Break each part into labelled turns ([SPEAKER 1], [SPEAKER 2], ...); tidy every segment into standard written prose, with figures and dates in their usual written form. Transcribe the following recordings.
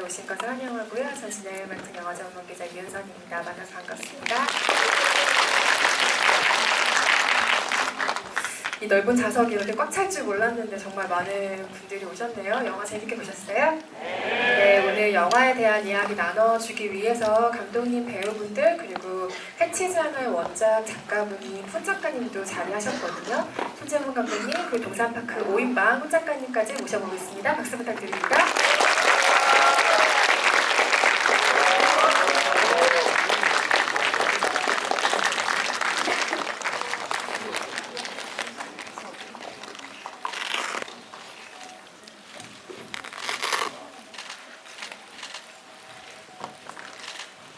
[SPEAKER 1] 오신 것을 환영하고요. 전 진행을 맡은 영화 전문 기자 이은선입니다. 만나서 반갑습니다. 이 넓은 좌석이 이렇게 꽉 찰 줄 몰랐는데 정말 많은 분들이 오셨네요. 영화 재밌게 보셨어요? 네, 오늘 영화에 대한 이야기 나눠주기 위해서 감독님, 배우분들, 그리고 해치지 않아의 원작 작가분인 훈 작가님도 자리하셨거든요. 손재문 감독님, 그리고 동산파크 5인방 훈 작가님까지 모셔보겠습니다. 박수 부탁드립니다.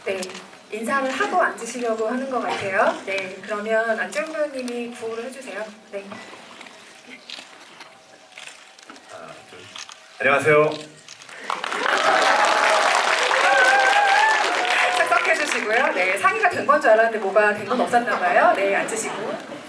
[SPEAKER 1] 네, 인사를 하고 앉으시려고 하는 것 같아요. 네, 그러면 안재훈 배우님이 구호를 해주세요. 네.
[SPEAKER 2] 하나, 둘. 안녕하세요.
[SPEAKER 1] 착석해주시고요. 네, 상의가 된 건 줄 알았는데 뭐가 된 건 없었나 봐요. 네, 앉으시고.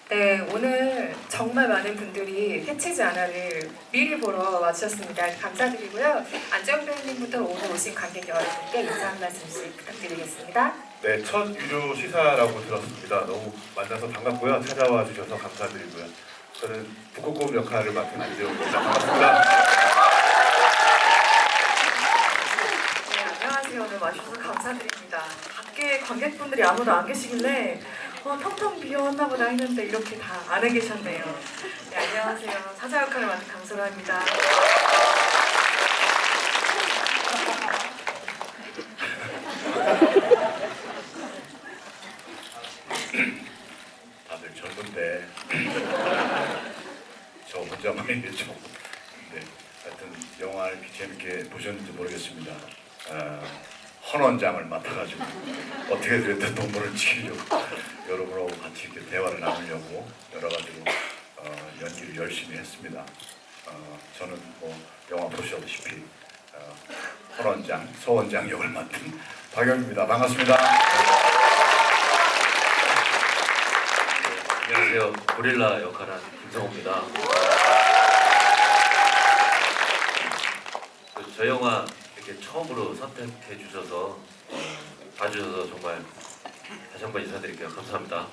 [SPEAKER 1] 네, 오늘 정말 많은 분들이 해치지 않아를 미리 보러 와주셨습니다. 감사드리고요. 안재훈 배우님부터 오늘 오신 관객 여러분께 인사 한 말씀씩 부탁드리겠습니다.
[SPEAKER 2] 네, 첫 유료 시사라고 들었습니다. 너무 만나서 반갑고요. 찾아와 주셔서 감사드리고요. 저는 북극곰 역할을 맡은 안재훈입니다. 반갑습니다.
[SPEAKER 1] 네, 안녕하세요. 오늘 와주셔서 감사드립니다. 밖에 관객분들이 아무도 안 계시길래 텅텅 비었나 보다 했는데 이렇게 다 안에 계셨네요. 네, 안녕하세요. 사자 역할을 맡은 강소라입니다.
[SPEAKER 2] 다들 젊은데 저 혼자만 좀. 네, 하여튼 영화를 이렇게 재밌게 보셨는지 모르겠습니다. 헌원장을 맡아가지고 어떻게든 동물을 지키려고 여러분하고 같이 이렇게 대화를 나누려고 여러 가지로 연기를 열심히 했습니다. 저는 뭐 영화 보셨다시피 헌원장, 서원장 역을 맡은 박영입니다. 반갑습니다.
[SPEAKER 3] 안녕하세요. 고릴라 역할한 김성호입니다. 저 영화 이렇게 처음으로 선택해 주셔서 봐주셔서 정말 다시 한번 인사드릴게요. 감사합니다.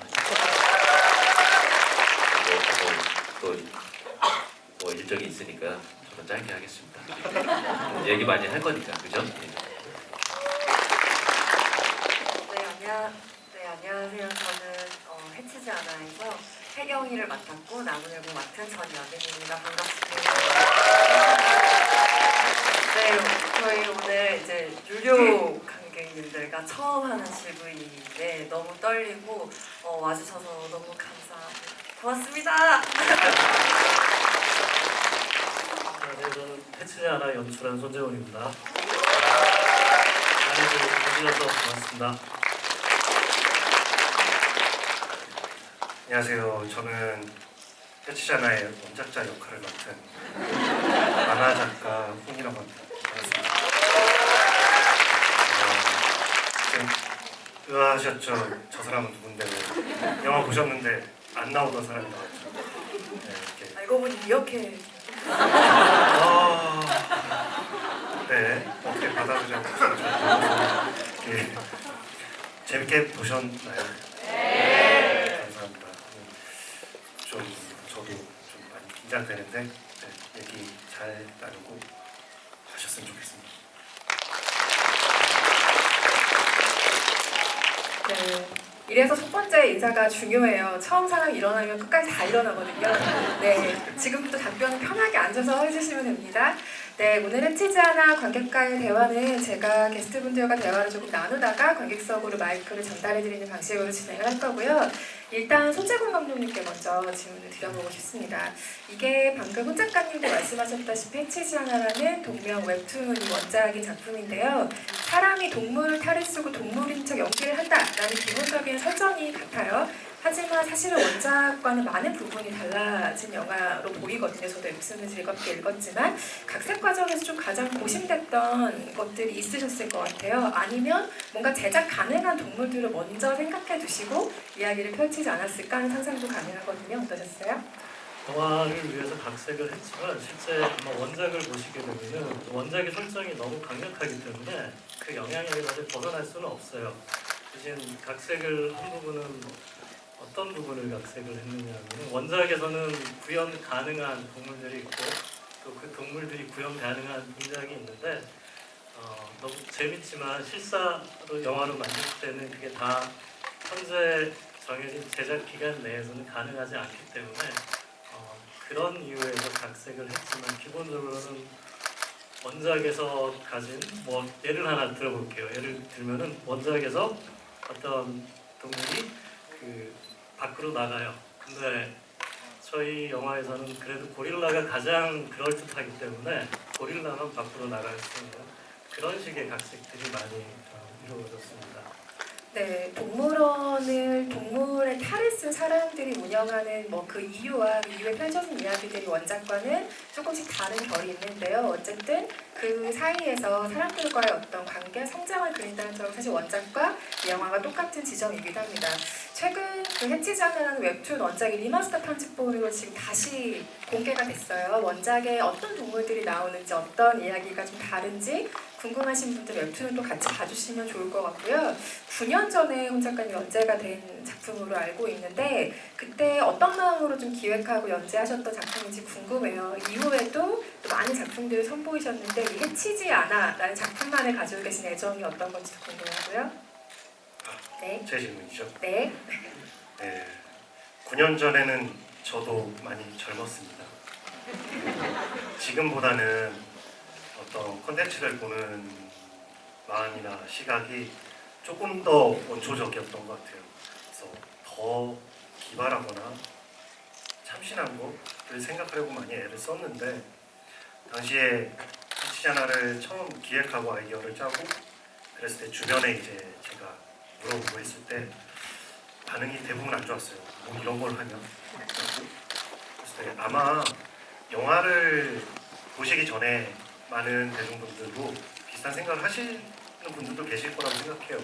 [SPEAKER 3] 또 일정이 있으니까 저는 짧게 하겠습니다. 얘기 많이 할 거니까, 그죠?
[SPEAKER 1] 네, 안녕하세요. 저는 해치지 않아에서 혜경이를 맡았고 나무늘보 맡은 전여빈입니다. 반갑습니다. 네, 저희 오늘 이제 유료 관객님들과 처음 하는 GV인데 너무 떨리고 와주셔서 너무 고맙습니다.
[SPEAKER 4] 네, 저는 해치지 않아 연출한 손재훈입니다. 많이 해주셔서 고맙습니다. 안녕하세요. 저는 해치지 않아의 원작자 역할을 맡은 만화 작가 홍이라고 합니다. 반갑습니다. 지금 의아하셨죠? 저 사람은 누군데 왜 영화 보셨는데 안 나오던 사람이 나왔죠. 네, 이렇게.
[SPEAKER 1] 알고 보니 이렇게
[SPEAKER 4] 네, 어떻게 받아들여야 될지 재밌게 보셨나요? 네. 감사합니다. 저도 좀 많이 긴장되는데 얘기 잘 나누고 하셨으면 좋겠습니다.
[SPEAKER 1] 네. 이래서 첫 번째 인사가 중요해요. 처음 상황이 일어나면 끝까지 다 일어나거든요. 네, 지금부터 답변은 편하게 앉아서 해주시면 됩니다. 네, 오늘 해치지 않아 관객과의 대화는 제가 게스트분들과 대화를 조금 나누다가 관객석으로 마이크를 전달해드리는 방식으로 진행을 할 거고요. 일단 손재gun 감독님께 먼저 질문을 드려보고 싶습니다. 이게 방금 훈 작가님도 말씀하셨다시피 해치지 않아라는 동명 웹툰이 원작인 작품인데요. 사람이 동물을 탈을 쓰고 동물인 척 연기를 한다라는 기본적인 설정이 같아요. 하지만 사실은 원작과는 많은 부분이 달라진 영화로 보이거든요. 저도 웹툰을 즐겁게 읽었지만 각색 과정에서 좀 가장 고심됐던 것들이 있으셨을 것 같아요. 아니면 뭔가 제작 가능한 동물들을 먼저 생각해 두시고 이야기를 펼치지 않았을까 하는 상상도 가능하거든요. 어떠셨어요?
[SPEAKER 4] 영화를 위해서 각색을 했지만 실제 아마 원작을 보시게 되면은 원작의 설정이 너무 강력하기 때문에 그 영향력에 사실 벗어날 수는 없어요. 대신 각색을 한 부분은 어떤 부분을 각색을 했느냐 하면 원작에서는 구현 가능한 동물들이 있고 또 그 동물들이 구현 가능한 동작이 있는데 너무 재밌지만 실사로 영화로 만들 때는 그게 다 현재 정해진 제작 기간 내에서는 가능하지 않기 때문에 그런 이유에서 각색을 했지만 기본적으로는 원작에서 가진 뭐 예를 하나 들어볼게요. 예를 들면은 원작에서 어떤 동물이 그 밖으로 나가요. 근데 저희 영화에서는 그래도 고릴라가 가장 그럴듯하기 때문에 고릴라만 밖으로 나갈 수 있는 그런 식의 각색들이 많이 이루어졌습니다.
[SPEAKER 1] 네, 동물의 탈을 쓴 사람들이 운영하는 뭐 그 이유와 그 이후에 펼쳐진 이야기들이 원작과는 조금씩 다른 결이 있는데요. 어쨌든 그 사이에서 사람들과의 어떤 관계, 성장을 그린다는 점은 사실 원작과 이 영화가 똑같은 지점이기도 합니다. 최근 그 해치지 않으라는 웹툰 원작이 리마스터 편집본으로 지금 다시 공개가 됐어요. 원작에 어떤 동물들이 나오는지 어떤 이야기가 좀 다른지 궁금하신 분들 웹툰을 또 같이 봐주시면 좋을 것 같고요. 9년 전에 홍 작가님 연재가 된 작품으로 알고 있는데 그때 어떤 마음으로 좀 기획하고 연재하셨던 작품인지 궁금해요. 이후에도 또 많은 작품들을 선보이셨는데 이 해치지 않아라는 작품만을 가지고 계신 애정이 어떤 건지도 궁금하고요. 네.
[SPEAKER 4] 제 질문이죠.
[SPEAKER 1] 네.
[SPEAKER 4] 네. 9년 전에는 저도 많이 젊었습니다. 지금보다는 어떤 콘텐츠를 보는 마음이나 시각이 조금 더 원초적이었던 것 같아요. 그래서 더 기발하거나 참신한 거를 생각하려고 많이 애를 썼는데 당시에 해치잖아를 처음 기획하고 아이디어를 짜고 그랬을 때 주변에 이제 제가 물어보고 했을 때 반응이 대부분 안 좋았어요. 뭐 이런 걸 하냐? 그랬을 때 아마 영화를 보시기 전에 많은 대중분들도 비슷한 생각을 하시는 분들도 계실 거라고 생각해요.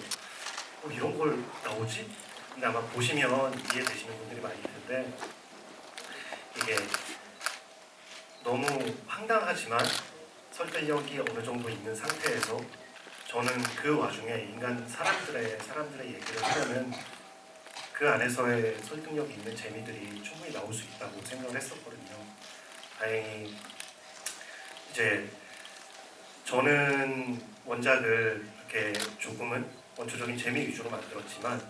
[SPEAKER 4] 이런 걸 나오지? 근데 아마 보시면 이해되시는 분들이 많을 텐데 이게 너무 황당하지만 설득력이 어느 정도 있는 상태에서 저는 그 와중에 사람들의 얘기를 하려면 그 안에서의 설득력이 있는 재미들이 충분히 나올 수 있다고 생각을 했었거든요. 다행히 이제 저는 원작을 이렇게 조금은 원초적인 재미 위주로 만들었지만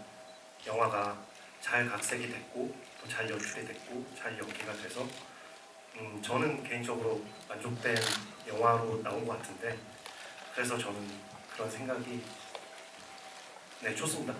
[SPEAKER 4] 영화가 잘 각색이 됐고 또 잘 연출이 됐고 잘 연기가 돼서 저는 개인적으로 만족된 영화로 나온 것 같은데 그래서 저는 그런 생각이 좋습니다.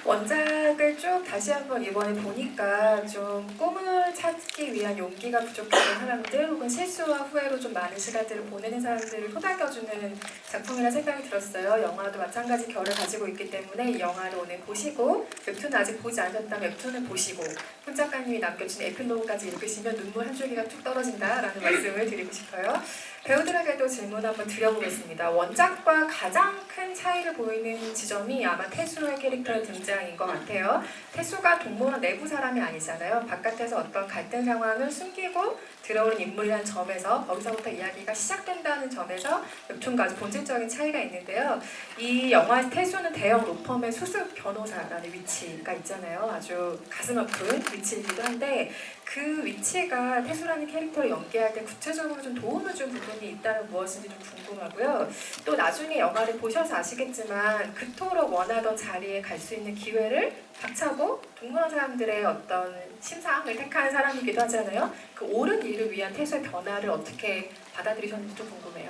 [SPEAKER 1] 원작을 쭉 다시 한번 이번에 보니까 좀 꿈을 찾기 위한 용기가 부족했던 사람들 혹은 실수와 후회로 좀 많은 시간들을 보내는 사람들을 토닥여주는 작품이라 생각이 들었어요. 영화도 마찬가지 결을 가지고 있기 때문에 이 영화를 오늘 보시고 웹툰을 아직 보지 않으셨다면 웹툰을 보시고 홍 작가님이 남겨주신 에필로그까지 읽으시면 눈물 한 줄기가 뚝 떨어진다라는 말씀을 드리고 싶어요. 배우들에게도 질문 한번 드려보겠습니다. 원작과 가장 큰 차이를 보이는 지점이 아마 태수의 캐릭터의 등장인 것 같아요. 태수가 동물원 내부 사람이 아니잖아요. 바깥에서 어떤 갈등 상황을 숨기고 들어오는 인물이라는 점에서 거기서부터 이야기가 시작된다는 점에서 웹툰과 아주 본질적인 차이가 있는데요. 이 영화의 태수는 대형 로펌의 수습 변호사라는 위치가 있잖아요. 아주 가슴 아픈 위치이기도 한데 그 위치가 태수라는 캐릭터를 연기할 때 구체적으로 좀 도움을 준 부분이 있다면 무엇인지 좀 궁금하고요. 또 나중에 영화를 보셔서 아시겠지만 그토록 원하던 자리에 갈 수 있는 기회를 박차고 동물원 사람들의 어떤 심상을 택한 사람이기도 하잖아요. 그 옳은 일을 위한 태수의 변화를 어떻게 받아들이셨는지 좀 궁금해요.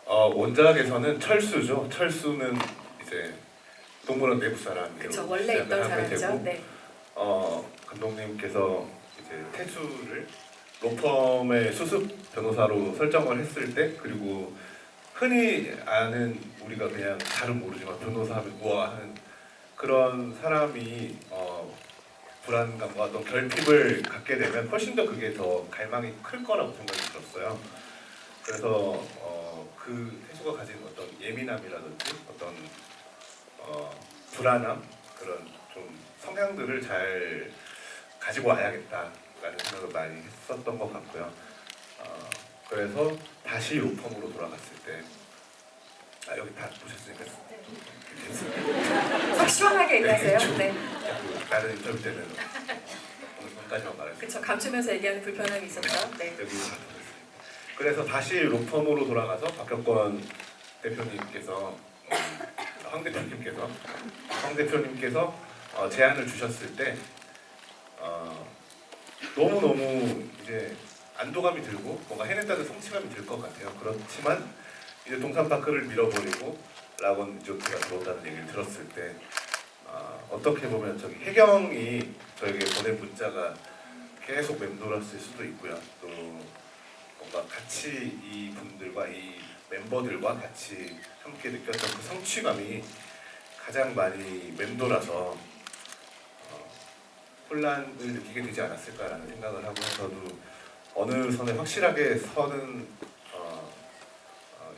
[SPEAKER 5] 원작에서는 철수죠. 철수는 이제 동물원 내부 사람이라고
[SPEAKER 1] 그렇죠. 원래 있던 사람이죠.
[SPEAKER 5] 되고,
[SPEAKER 1] 네.
[SPEAKER 5] 감독님께서 이제 태수를 로펌의 수습 변호사로 설정을 했을 때 그리고 흔히 아는 우리가 그냥 잘은 모르지만 변호사하면 우와 하는 그런 사람이 불안감과 어떤 결핍을 갖게 되면 훨씬 더 그게 더 갈망이 클 거라고 생각이 들었어요. 그래서 그 태수가 가진 어떤 예민함이라든지 어떤 불안함 그런 좀 성향들을 잘 가지고 와야겠다. 생각을 많이 했었던 것 같고요. 그래서 다시 로펌으로 돌아갔을 때 여기 다 보셨으니까
[SPEAKER 1] 속 시원하게 얘기하세요. 네.
[SPEAKER 5] 다른 인터뷰 때는 오늘 전까지만 말했어요.
[SPEAKER 1] 그렇죠. 감추면서 얘기하는 불편함이 있었죠. 네.
[SPEAKER 5] 여기 다 보셨으니까. 그래서 다시 로펌으로 돌아가서 박혁권 대표님께서 황 대표님께서 제안을 주셨을 때 너무 이제 안도감이 들고 뭔가 해냈다는 성취감이 들 것 같아요. 그렇지만 이제 동산파크를 밀어버리고 락원 리조트가 들어온다는 얘기를 들었을 때 어떻게 보면 저기 혜경이 저에게 보낸 문자가 계속 맴돌았을 수도 있고요. 또 뭔가 같이 이 분들과 이 멤버들과 같이 함께 느꼈던 그 성취감이 가장 많이 맴돌아서 혼란을 느끼게 되지 않았을까라는 생각을 하고 저도 어느 선에 확실하게 서는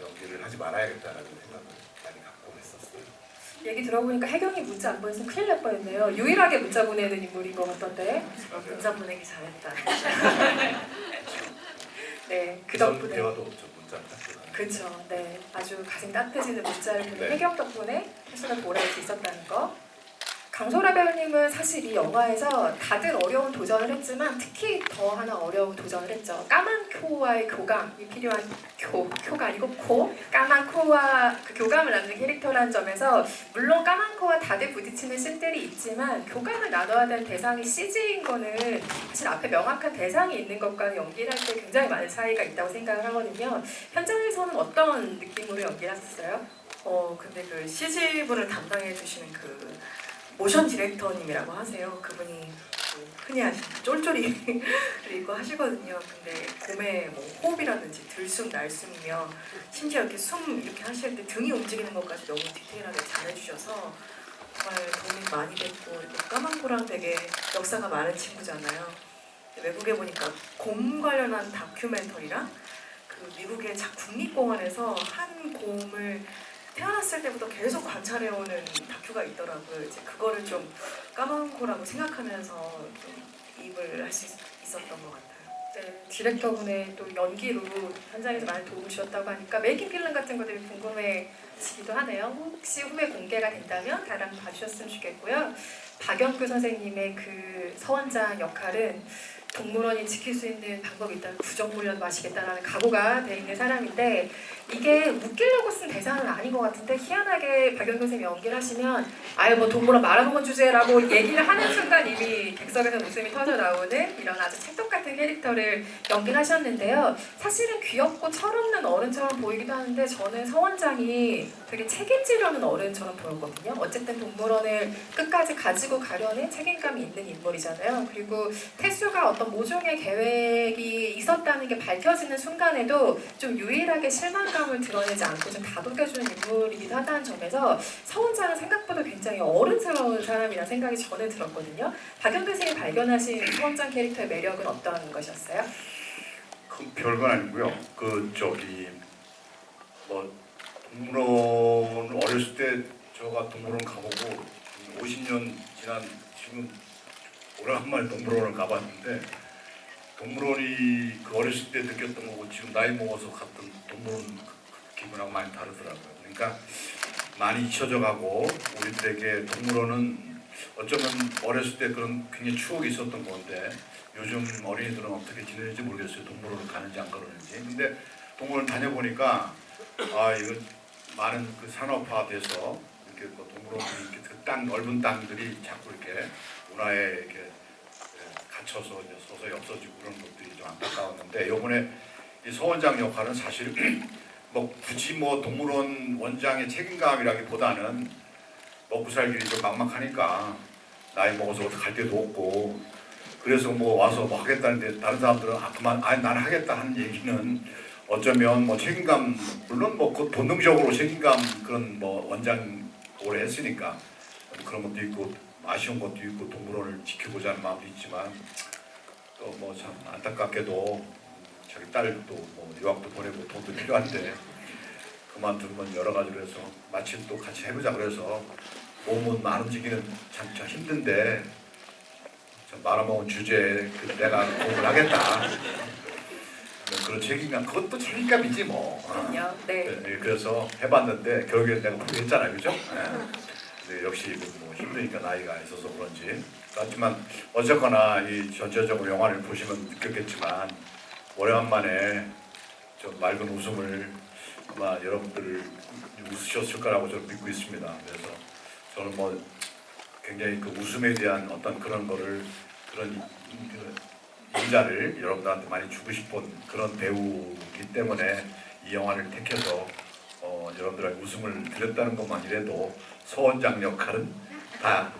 [SPEAKER 5] 연기를 하지 말아야겠다라는 생각을 많이 갖고 했었어요.
[SPEAKER 1] 얘기 들어보니까 혜경이 문자 안 보냈으면 큰일 날 뻔했네요. 유일하게 문자 보내는 인물인 것 같던데.
[SPEAKER 6] 문자 보내기 잘했다.
[SPEAKER 1] 네, 그
[SPEAKER 5] 그전
[SPEAKER 1] 덕분에.
[SPEAKER 5] 대화도 없죠. 문자 딱.
[SPEAKER 1] 그렇죠. 네, 아주 가슴 따뜻해지는 문자를 보낸
[SPEAKER 5] 네.
[SPEAKER 1] 혜경 덕분에 해수가 돌아올 수 있었다는 거. 강소라 배우님은 사실 이 영화에서 다들 어려운 도전을 했지만 특히 더 하나 어려운 도전을 했죠. 까만 코와의 교감이 필요한 코가 아니고 코, 까만 코와 그 교감을 나누는 캐릭터라는 점에서 물론 까만 코와 다들 부딪히는 씬들이 있지만 교감을 나눠야 되는 대상이 CG인 거는 사실 앞에 명확한 대상이 있는 것과는 연기를 할 때 굉장히 많은 차이가 있다고 생각을 하거든요. 현장에서는 어떤 느낌으로 연기를 하셨어요?
[SPEAKER 6] 근데 그 CG분을 담당해 주시는 그 모션 디렉터님이라고 하세요. 그분이 흔히 하시는 쫄쫄이를 입고 하시거든요. 근데 몸에 뭐 호흡이라든지 들숨, 날숨이며 심지어 이렇게 숨 이렇게 하실 때 등이 움직이는 것까지 너무 디테일하게 잘해주셔서 정말 도움이 많이 됐고 까만 코랑 되게 역사가 많은 친구잖아요. 외국에 보니까 곰 관련한 다큐멘터리랑 그 미국의 국립공원에서 한 곰을 태어났을 때부터 계속 관찰해오는 다큐가 있더라고요. 이제 그거를 좀 까만 코라고 생각하면서 좀 입을 할 수 있었던 것 같아요.
[SPEAKER 1] 네, 디렉터분의 또 연기로 현장에서 많이 도움을 주셨다고 하니까 메이킹 필름 같은 것들이 궁금해지기도 하네요. 혹시 후에 공개가 된다면 다들 한번 봐주셨으면 좋겠고요. 박연규 선생님의 그 서원장 역할은 동물원이 지킬 수 있는 방법이 있다면 부정물이라도 마시겠다라는 각오가 돼 있는 사람인데 이게 웃기려고 쓴 대사는 아닌 것 같은데 희한하게 박연규 선생님이 연기를 하시면 아유 뭐 동물원 말아먹은 주제라고 얘기를 하는 순간 이미 객석에서 웃음이 터져 나오는 이런 아주 찰떡같은 캐릭터를 연기를 하셨는데요. 사실은 귀엽고 철없는 어른처럼 보이기도 하는데 저는 서원장이 되게 책임지려는 어른처럼 보였거든요. 어쨌든 동물원을 끝까지 가지고 가려는 책임감이 있는 인물이잖아요. 그리고 태수가 어떤 모종의 계획이 있었다는 게 밝혀지는 순간에도 좀 유일하게 실망감을 드러내지 않고 좀 다독여주는 인물이기도 하다는 점에서 서원장은 생각보다 굉장히 어른스러운 사람이라는 생각이 저는 들었거든요. 박연규 선생님이 발견하신 서원장 캐릭터의 매력은 어떤 것이었어요?
[SPEAKER 2] 그 별건 아니고요. 그 저기 뭐 동물원 어렸을 때 저가 동물원 가보고 50년 지난 지금 오랜만에 동물원을 가봤는데 동물원이 그 어렸을 때 느꼈던 거고 지금 나이 먹어서 갔던 동물원 기분하고 많이 다르더라고요. 그러니까 많이 잊혀져 가고 우리들에게 동물원은 어쩌면 어렸을 때 그런 굉장히 추억이 있었던 건데 요즘 어린이들은 어떻게 지내는지 모르겠어요. 동물원을 가는지 안 가는지. 근데 동물원 다녀보니까 이거 많은 그 산업화돼서 이렇게 뭐 동물원들이 이렇게 그 땅 넓은 땅들이 자꾸 이렇게 문화에 이렇게 갇혀서 이제 서서히 없어지고 그런 것들이 좀 안타까웠는데 이번에 이 서원장 역할은 사실 뭐 굳이 뭐 동물원 원장의 책임감이라기보다는 먹고 살 길이 좀 막막하니까 나이 먹어서 어떻게 갈 데도 없고 그래서 뭐 와서 뭐 하겠다는데 다른 사람들은 그만 나는 하겠다 하는 얘기는 어쩌면 뭐 책임감 물론 뭐 그 본능적으로 책임감 그런 뭐 원장 오래 했으니까 그런 것도 있고 아쉬운 것도 있고 동물원을 지켜보자는 마음도 있지만 또 뭐 참 안타깝게도 자기 딸도 뭐 유학도 보내고 돈도 필요한데 그만두면 여러 가지로 해서 마침 또 같이 해보자 그래서 몸은 안 움직이는 참 힘든데 참 말아먹은 주제에 내가 공부를 하겠다. 그런 책임감, 그것도 책임감이지 뭐.
[SPEAKER 1] 그럼요. 네.
[SPEAKER 2] 그래서 해봤는데 결국에 내가 포기했잖아요, 그죠? 근데 역시 뭐 힘드니까 나이가 있어서 그런지. 하지만 어쨌거나 이 전체적으로 영화를 보시면 느꼈겠지만 오래간만에 좀 맑은 웃음을 아마 여러분들 웃으셨을 거라고 저는 믿고 있습니다. 그래서 저는 뭐 굉장히 그 웃음에 대한 어떤 그런 거를 그런 인자를 여러분들한테 많이 주고 싶은 그런 배우이기 때문에 이 영화를 택해서 여러분들에게 웃음을 드렸다는 것만이라도 소원장 역할은 다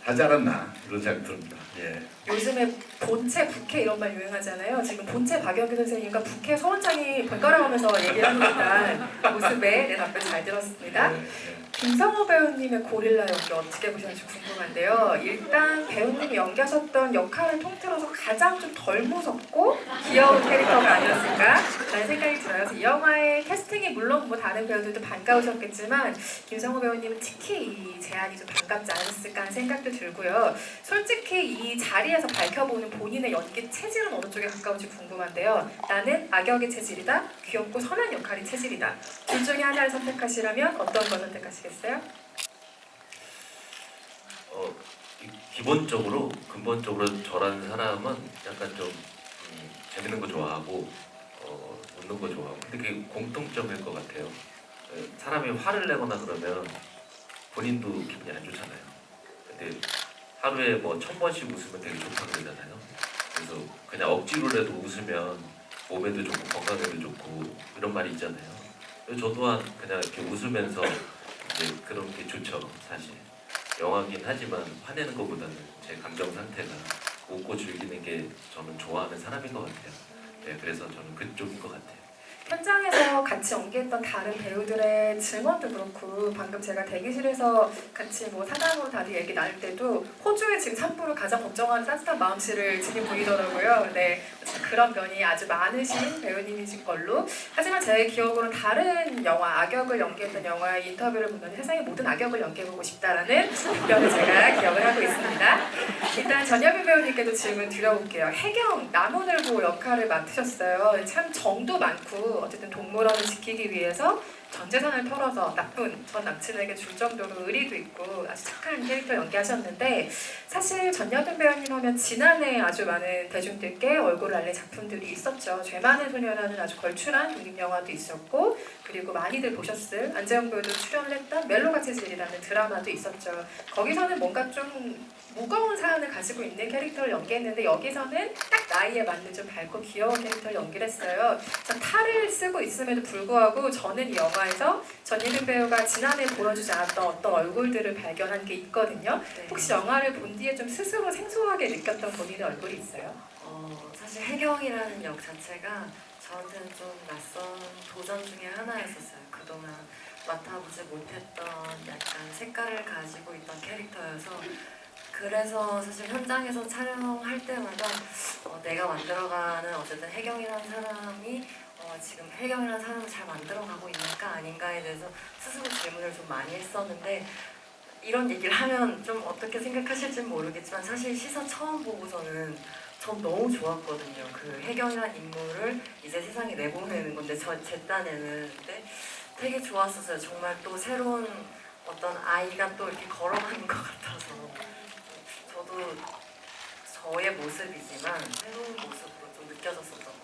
[SPEAKER 2] 하지 않았나 이런 생각이 듭니다. 예.
[SPEAKER 1] 요즘에 본체, 부캐 이런 말 유행하잖아요. 지금 본체 박영규 선생님과 부캐 서원장이 번갈아 가면서 얘기를 하고 있다는 모습에 네, 답변 잘 들었습니다.
[SPEAKER 2] 예, 예.
[SPEAKER 1] 김성호 배우님의 고릴라 연기 어떻게 보셨는지 궁금한데요. 일단 배우님이 연기하셨던 역할을 통틀어서 가장 좀 덜 무섭고 귀여운 캐릭터가 아니었을까라는 생각이 들어요. 그래서 이 영화의 캐스팅이 물론 뭐 다른 배우들도 반가우셨겠지만 김성호 배우님은 특히 이 제안이 좀 반갑지 않았을까 하는 생각도 들고요. 솔직히 이 자리에서 밝혀보는 본인의 연기 체질은 어느 쪽에 가까운지 궁금한데요. 나는 악역의 체질이다, 귀엽고 선한 역할이 체질이다. 둘 중에 하나를 선택하시라면 어떤 걸 선택하시겠어요?
[SPEAKER 3] 기본적으로 근본적으로 저라는 사람은 약간 좀 재밌는 거 좋아하고 웃는 거 좋아하고 근데 그게 공통점일 것 같아요. 사람이 화를 내거나 그러면 본인도 기분이 안 좋잖아요. 근데 하루에 뭐 1000번씩 웃으면 되게 좋다고 그러잖아요. 그래서 그냥 억지로라도 웃으면 몸에도 좋고 건강에도 좋고 이런 말이 있잖아요. 저 또한 그냥 이렇게 웃으면서 이제 그런 게 좋죠. 사실 영화긴 하지만 화내는 것보다는 제 감정 상태가 웃고 즐기는 게 저는 좋아하는 사람인 것 같아요. 네, 그래서 저는 그쪽인 것 같아요.
[SPEAKER 1] 현장에서 같이 연기했던 다른 배우들의 증언도 그렇고 방금 제가 대기실에서 같이 뭐 사담으로 다들 얘기 나눌 때도 호주에 지금 산부를 가장 걱정하는 따뜻한 마음씨를 지닌 분이더라고요. 네, 그런 면이 아주 많으신 배우님이신 걸로. 하지만 제 기억으로는 다른 영화, 악역을 연기했던 영화의 인터뷰를 보면 세상의 모든 악역을 연기해보고 싶다라는 답변을 제가 기억을 하고 있습니다. 일단 전여빈 배우님께도 질문 드려볼게요. 해경 남원을보 역할을 맡으셨어요. 참 정도 많고 어쨌든 동물원을 지키기 위해서 전 재산을 털어서 나쁜 전 남친에게 줄 정도로 의리도 있고 아주 착한 캐릭터 연기하셨는데 사실 전여빈 배우님 하면 지난해 아주 많은 대중들께 얼굴을 알린 작품들이 있었죠. 죄 많은 소녀라는 아주 걸출한 독립영화도 있었고 그리고 많이들 보셨을 안재영 배우도 출연을 했던 멜로가 체질이라는 드라마도 있었죠. 거기서는 뭔가 좀 무거운 사연을 가지고 있는 캐릭터를 연기했는데 여기서는 딱 나이에 맞는 좀 밝고 귀여운 캐릭터를 연기를 했어요. 전 탈을 쓰고 있음에도 불구하고 저는 이 영화에서 전예빈 배우가 지난해 보여주지 않았던 어떤 얼굴들을 발견한 게 있거든요. 혹시 영화를 본 뒤에 좀 스스로 생소하게 느꼈던 본인의 얼굴이 있어요?
[SPEAKER 7] 사실 해경이라는 역 자체가 저한테는 좀 낯선 도전 중에 하나였었어요. 그동안 맡아보지 못했던 약간 색깔을 가지고 있던 캐릭터여서 그래서 사실 현장에서 촬영할 때마다 내가 만들어가는 어쨌든 해경이라는 사람이 지금 해경이라는 사람을 잘 만들어가고 있는가 아닌가에 대해서 스스로 질문을 좀 많이 했었는데 이런 얘기를 하면 좀 어떻게 생각하실지는 모르겠지만 사실 시사 처음 보고서는 전 너무 좋았거든요. 그 해경이라는 인물을 이제 세상에 내보내는 건데 제 딴에는 근데 되게 좋았었어요. 정말 또 새로운 어떤 아이가 또 이렇게 걸어가는 것 같아서 저도 저의 모습이지만 새로운 모습으로 좀 느껴졌었던 것 같아요.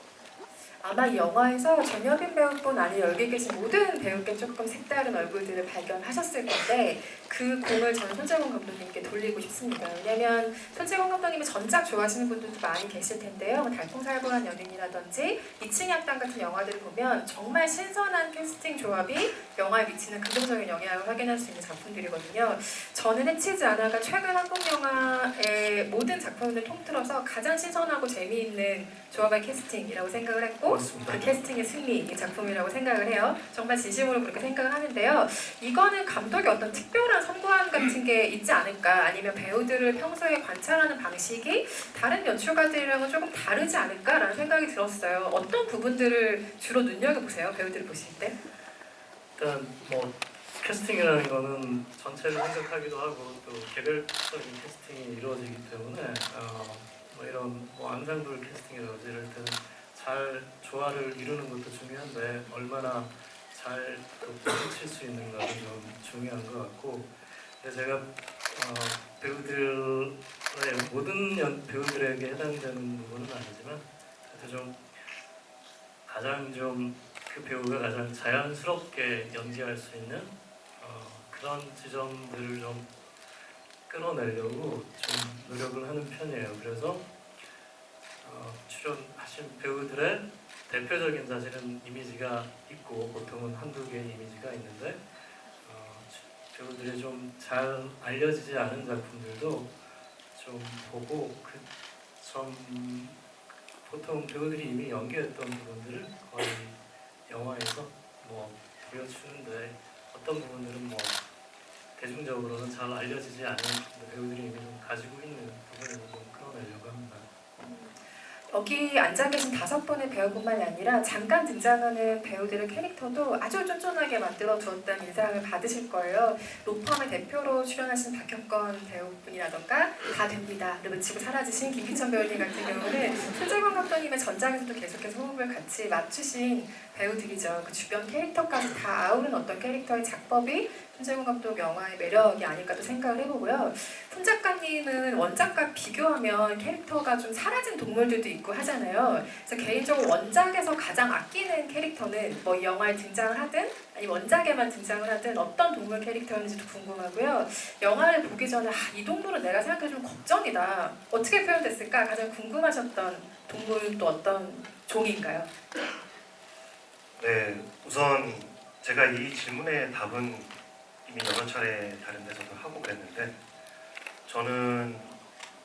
[SPEAKER 1] 아마 이 영화에서 전여빈 배우뿐 아니라 여기 계신 모든 배우께 조금 색다른 얼굴들을 발견하셨을 건데 그 공을 저는 손재권 감독님께 돌리고 싶습니다. 왜냐면 손재권 감독님이 전작 좋아하시는 분들도 많이 계실 텐데요. 달풍살벌한 연인이라든지 2층의 악당 같은 영화들을 보면 정말 신선한 캐스팅 조합이 영화에 미치는 긍정적인 영향을 확인할 수 있는 작품들이거든요. 저는 해치지 않아가 최근 한국 영화의 모든 작품들 통틀어서 가장 신선하고 재미있는 조합의 캐스팅이라고 생각을 했고 그 캐스팅의 승리의 작품이라고 생각을 해요. 정말 진심으로 그렇게 생각을 하는데요. 이거는 감독의 어떤 특별한 선구안 같은 게 있지 않을까 아니면 배우들을 평소에 관찰하는 방식이 다른 연출가들이랑은 조금 다르지 않을까라는 생각이 들었어요. 어떤 부분들을 주로 눈여겨보세요? 배우들을 보실 때?
[SPEAKER 4] 일단 뭐
[SPEAKER 8] 캐스팅이라는 거는 전체를 생각하기도 하고 또 개별적인 캐스팅이 이루어지기 때문에 뭐 이런 뭐 앙상블 캐스팅이라든지 이럴 때는 잘 조화를 이루는 것도 중요한데 얼마나 잘 부딪힐 수 있는가도 좀 중요한 것 같고, 근데 제가 배우들의 모든 배우들에게 해당되는 부분은 아니지만 하여튼 좀 가장 좀 그 배우가 가장 자연스럽게 연기할 수 있는 그런 지점들을 좀 끌어내려고 좀 노력을 하는 편이에요. 그래서 출연하신 배우들의 대표적인 사실은 이미지가 있고 보통은 한두 개의 이미지가 있는데 배우들이 좀 잘 알려지지 않은 작품들도 좀 보고 좀 보통 배우들이 이미 연기했던 부분들을 거의 영화에서 뭐 보여주는데 어떤 부분들은 뭐 대중적으로는 잘 알려지지 않은 배우들이 이미 좀 가지고 있는 부분을 좀 끌어내려고 합니다.
[SPEAKER 1] 여기 앉아 계신 5분의 배우뿐만이 아니라 잠깐 등장하는 배우들의 캐릭터도 아주 쫀쫀하게 만들어 두었다는 인상을 받으실 거예요. 로펌의 대표로 출연하신 박혁건 배우분이라던가 다 됩니다를 외치고 사라지신 김기천 배우님 같은 경우는 손재관 감독님의 전장에서도 계속해서 호흡을 같이 맞추신 배우들이죠. 그 주변 캐릭터까지 다 아우른 어떤 캐릭터의 작법이 손재관 감독 영화의 매력이 아닐까도 생각을 해보고요. 손 작가님은 원작과 비교하면 캐릭터가 좀 사라진 동물들도 있고 하잖아요. 그래서 개인적으로 원작에서 가장 아끼는 캐릭터는 뭐 이 영화에 등장을 하든 아니 원작에만 등장을 하든 어떤 동물 캐릭터인지도 궁금하고요. 영화를 보기 전에 이 동물은 내가 생각해 좀 걱정이다. 어떻게 표현됐을까? 가장 궁금하셨던 동물은 또 어떤 종인가요?
[SPEAKER 4] 네, 우선 제가 이 질문의 답은 이미 여러 차례 다른 데서도 하고 그랬는데, 저는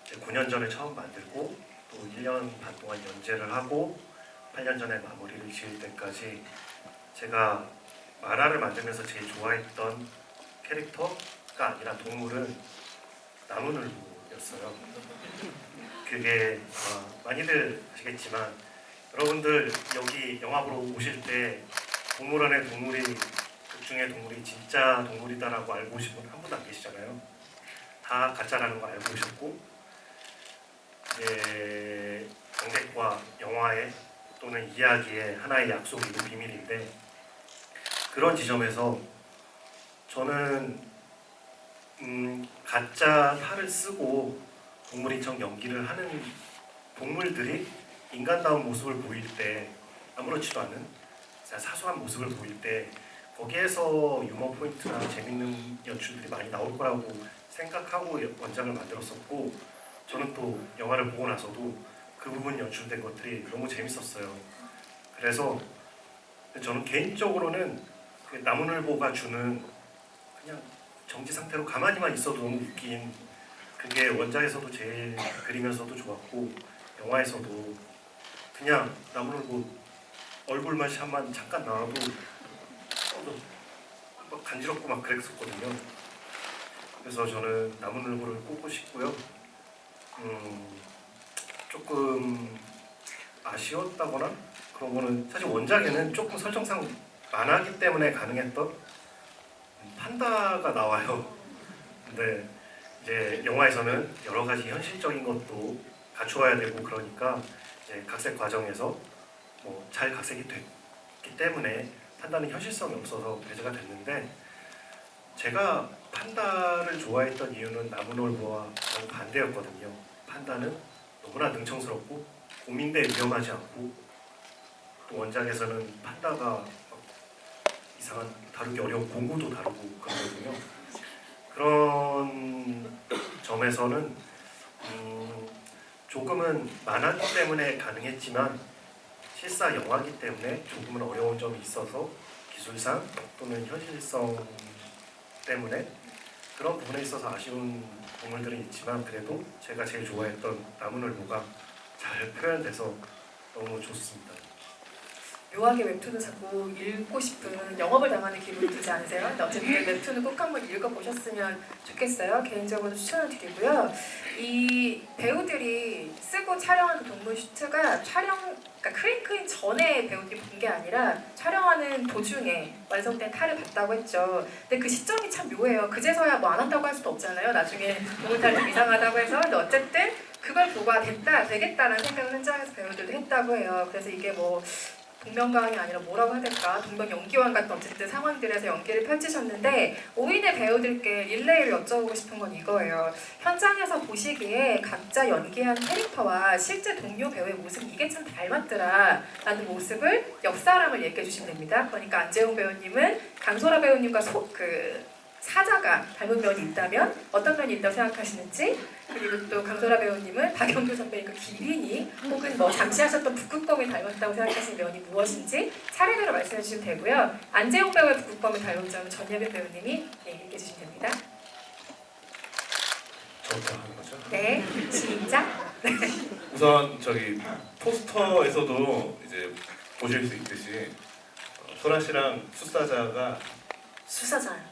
[SPEAKER 4] 이제 9년 전에 처음 만들고 또 1년 반 동안 연재를 하고 8년 전에 마무리를 지을 때까지 제가 만화를 만들면서 제일 좋아했던 캐릭터가 아니라 동물은 나무늘보였어요. 그게 많이들 아시겠지만 여러분들 여기 영화 보러 오실 때 동물원의 동물이 극 중에 동물이 진짜 동물이다라고 알고 오신 분 한 분도 안 계시잖아요. 다 가짜라는 거 알고 오셨고, 이제 관객과 영화의 또는 이야기의 하나의 약속이고 비밀인데, 그런 지점에서 저는 가짜 탈을 쓰고 동물인 척 연기를 하는 동물들이 인간다운 모습을 보일 때, 아무렇지도 않은 사소한 모습을 보일 때 거기에서 유머 포인트나 재밌는 연출들이 많이 나올 거라고 생각하고 원작을 만들었었고, 저는 또 영화를 보고 나서도 그 부분 연출된 것들이 너무 재밌었어요. 그래서 저는 개인적으로는 그 나무늘보가 주는 그냥 정지 상태로 가만히만 있어도 너무 웃긴, 그게 원작에서도 제일 그리면서도 좋았고 영화에서도 그냥 나무늘보 얼굴만 샷만 잠깐 나와도 막 간지럽고 막 그랬었거든요. 그래서 저는 나무늘보를 꼽고 싶고요. 조금 아쉬웠다거나 그런 거는 사실 원작에는 조금 설정상 만화기 때문에 가능했던 판다가 나와요. 근데 이제 영화에서는 여러 가지 현실적인 것도 갖추어야 되고 그러니까 이제 각색 과정에서 뭐 잘 각색이 됐기 때문에 판다는 현실성이 없어서 배제가 됐는데, 제가 판다를 좋아했던 이유는 나무늘보와 너무 반대였거든요. 판다는 너무나 능청스럽고 고민대 위험하지 않고, 또 원작에서는 판다가 이상한 다루기 어려운 공구도 다루고 그러거든요. 그런 점에서는 조금은 만화기 때문에 가능했지만 실사 영화기 때문에 조금은 어려운 점이 있어서 기술상 또는 현실성 때문에 그런 부분에 있어서 아쉬운 부분들은 있지만, 그래도 제가 제일 좋아했던 나무늘보가 잘 표현돼서 너무 좋습니다.
[SPEAKER 1] 묘하게 웹툰을 자꾸 읽고 싶은 영업을 당하는 기분이 들지 않으세요? 근데 어쨌든 웹툰을 꼭 한번 읽어보셨으면 좋겠어요. 개인적으로 추천을 드리고요. 이 배우들이 쓰고 촬영한 그 동물 슈트가 그러니까 크랭크인 전에 배우들이 본 게 아니라 촬영한 완성하는 도중에 완성된 탈을 봤다고 했죠. 근데 그 시점이 참 묘해요. 그제서야 뭐 안 한다고 할 수도 없잖아요. 나중에 동물탈이 좀 이상하다고 해서. 근데 어쨌든 그걸 보고 됐다, 되겠다라는 생각을 현장에서 배우들도 했다고 해요. 그래서 이게 뭐 동명강이 아니라 뭐라고 해야 될까? 동명연기왕 같은 어쨌든 상황들에서 연기를 펼치셨는데 오인의 배우들께 릴레이를 여쭤보고 싶은 건 이거예요. 현장에서 보시기에 각자 연기한 캐릭터와 실제 동료 배우의 모습 이게 참 닮았더라 라는 모습을 옆 사람을 얘기해 주시면 됩니다. 그러니까 안재홍 배우님은 강소라 배우님과 사자가 닮은 면이 있다면 어떤 면이 있다고 생각하시는지, 그리고 또 강소라 배우님은 박영규 선배님과 기린이 혹은 뭐 잠시 하셨던 북극곰이 닮았다고 생각하시는 면이 무엇인지 차례대로 말씀해 주시면 되고요. 안재홍 배우의 북극곰이 닮은 점은 전예빈 배우님이 얘기해 주시면 됩니다.
[SPEAKER 5] 저부터 하는 거죠?
[SPEAKER 1] 네, 시작.
[SPEAKER 5] 우선 저기 포스터에서도 이제 보실 수 있듯이 소라 씨랑 수사자가
[SPEAKER 6] 수사자요.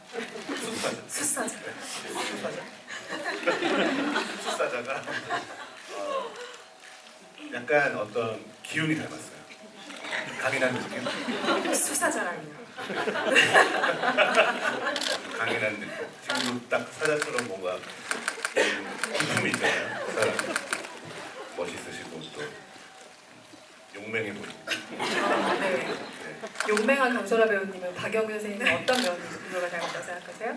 [SPEAKER 5] 수사자.
[SPEAKER 6] 수사자.
[SPEAKER 5] 수사자가 약간 어떤 기운이 닮았어요. 강인한 느낌.
[SPEAKER 6] 수사자라니요.
[SPEAKER 5] 강인한 느낌. 지금도 딱 사자처럼 뭔가 기품이 있잖아요. 그 사람. 멋있으시고 또 용맹해 보이고.
[SPEAKER 1] 네. 용맹한 강소라 배우님은 박영규 선생님은 어떤 면이 동료가 닮았다고 생각하세요?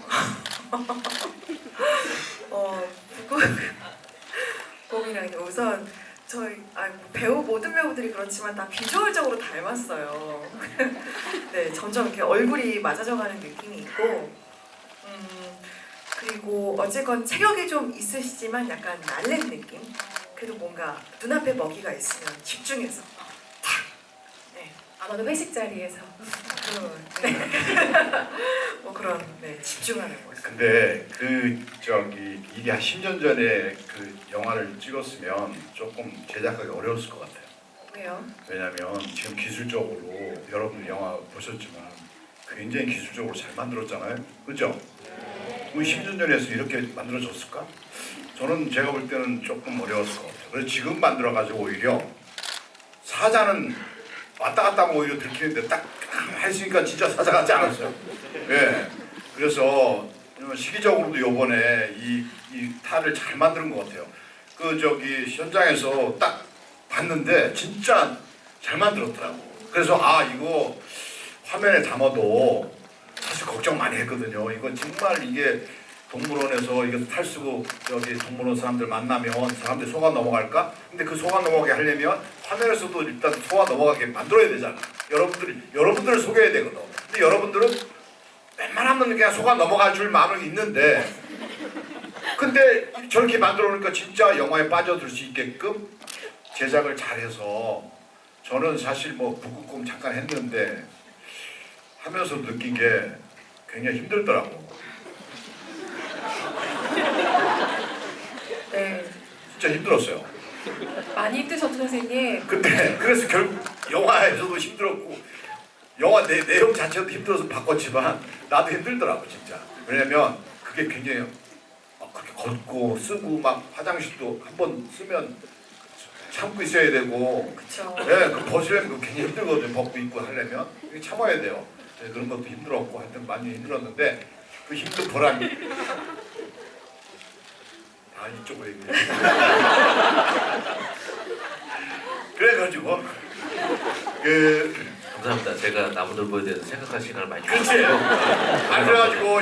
[SPEAKER 6] 북극곰이랑요. 우선 저희 배우 모든 배우들이 그렇지만 다 비주얼적으로 닮았어요. 네, 점점 이렇게 얼굴이 맞아져가는 느낌이 있고, 그리고 어쨌건 체격이 좀 있으시지만 약간 날랜 느낌. 그래도 뭔가 눈앞에 먹이가 있으면 집중해서 탁. 네,
[SPEAKER 1] 아마도 회식 자리에서.
[SPEAKER 6] 뭐 그런 집중하는 모습.
[SPEAKER 2] 근데 일이 한 10년 전에 그 영화를 찍었으면 조금 제작하기 어려웠을 것 같아요.
[SPEAKER 1] 왜요?
[SPEAKER 2] 왜냐면 지금 기술적으로 여러분 영화 보셨지만 굉장히 기술적으로 잘 만들었잖아요. 그죠? 왜 10년 전에 해서 이렇게 만들어졌을까? 저는 제가 볼 때는 조금 어려웠을 것 같아요. 그래서 지금 만들어가지고 오히려 사자는 왔다 갔다 하면 오히려 들키는데 딱 했으니까 진짜 사자 같지 않았어요. 예. 그래서 시기적으로도 이번에 이 탈을 잘 만드는 것 같아요. 현장에서 딱 봤는데 진짜 잘 만들었더라고. 그래서 이거 화면에 담아도 사실 걱정 많이 했거든요. 이거 정말 이게 동물원에서 이거 탈 쓰고 동물원 사람들 만나면 사람들 속아 넘어갈까? 근데 그 속아 넘어가게 하려면 화면에서도 일단 속아 넘어가게 만들어야 되잖아. 여러분들을 속여야 되거든. 근데 여러분들은 웬만하면 그냥 속아 넘어갈 줄 마음은 있는데, 근데 저렇게 만들어 놓으니까 진짜 영화에 빠져들 수 있게끔 제작을 잘해서 저는 사실 뭐 북극곰 잠깐 했는데 하면서 느낀 게 굉장히 힘들더라고.
[SPEAKER 1] 네,
[SPEAKER 2] 진짜 힘들었어요.
[SPEAKER 1] 많이 힘드셨죠 선생님?
[SPEAKER 2] 근데 그래서 결국 영화에서도 힘들었고 영화 내용 자체도 힘들어서 바꿨지만 나도 힘들더라고 진짜. 왜냐면 그게 굉장히 그렇게 걷고 쓰고 막 화장실도 한 번 쓰면 참고 있어야 되고,
[SPEAKER 1] 그쵸.
[SPEAKER 2] 예, 그 벗으려면 굉장히 힘들거든요. 벗고 입고 하려면 이게 참아야 돼요. 네, 그런 것도 힘들었고 하여튼 많이 힘들었는데 그 힘든 보람이 이쪽으로 얘기해. 그래가지고
[SPEAKER 3] 감사합니다. 제가 나무들 보여야 되는 생각할 시간을 많이
[SPEAKER 2] 그렇지.
[SPEAKER 3] 주셨어요.
[SPEAKER 2] 그래가지고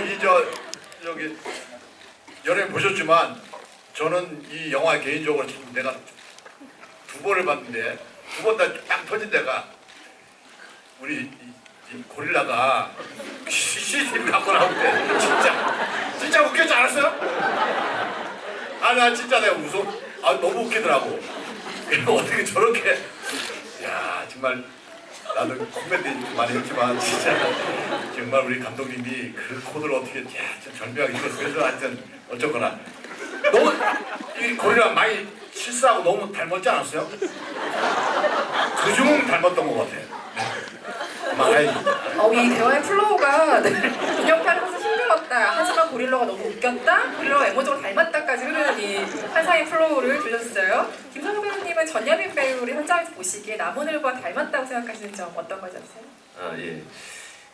[SPEAKER 2] 저기 연예인 보셨지만 저는 이 영화 개인적으로 참 내가 두 번을 봤는데 두 번 다 딱 터진 데가 우리 이 고릴라가 CCTV 갖고 나올 때 진짜 웃겼지 않았어요? 나 진짜 내가 너무 웃기더라고. 어떻게 저렇게 정말 나도 코미디 많이 했지만 진짜 정말 우리 감독님이 그 코드를 어떻게 참 절묘하게 찍었어. 그래서 하여튼 어쨌거나 너무 이 고릴라 많이 실수하고 너무 닮았지 않았어요? 그중 닮았던 것 같아요.
[SPEAKER 1] 이 대화의 플로우가 인형탈을 해서 힘들었다. 하지만 고릴라가 너무 웃겼다. 고릴라가 에모적으로 닮았다까지 흐르는 이 환상의 플로우를 들렸어요. 김선호 배우님 멤버님은 전여민 배우를 현장에서 보시기에 남원을보와 닮았다고 생각하시는 점 어떤 거죠?
[SPEAKER 3] 아 예.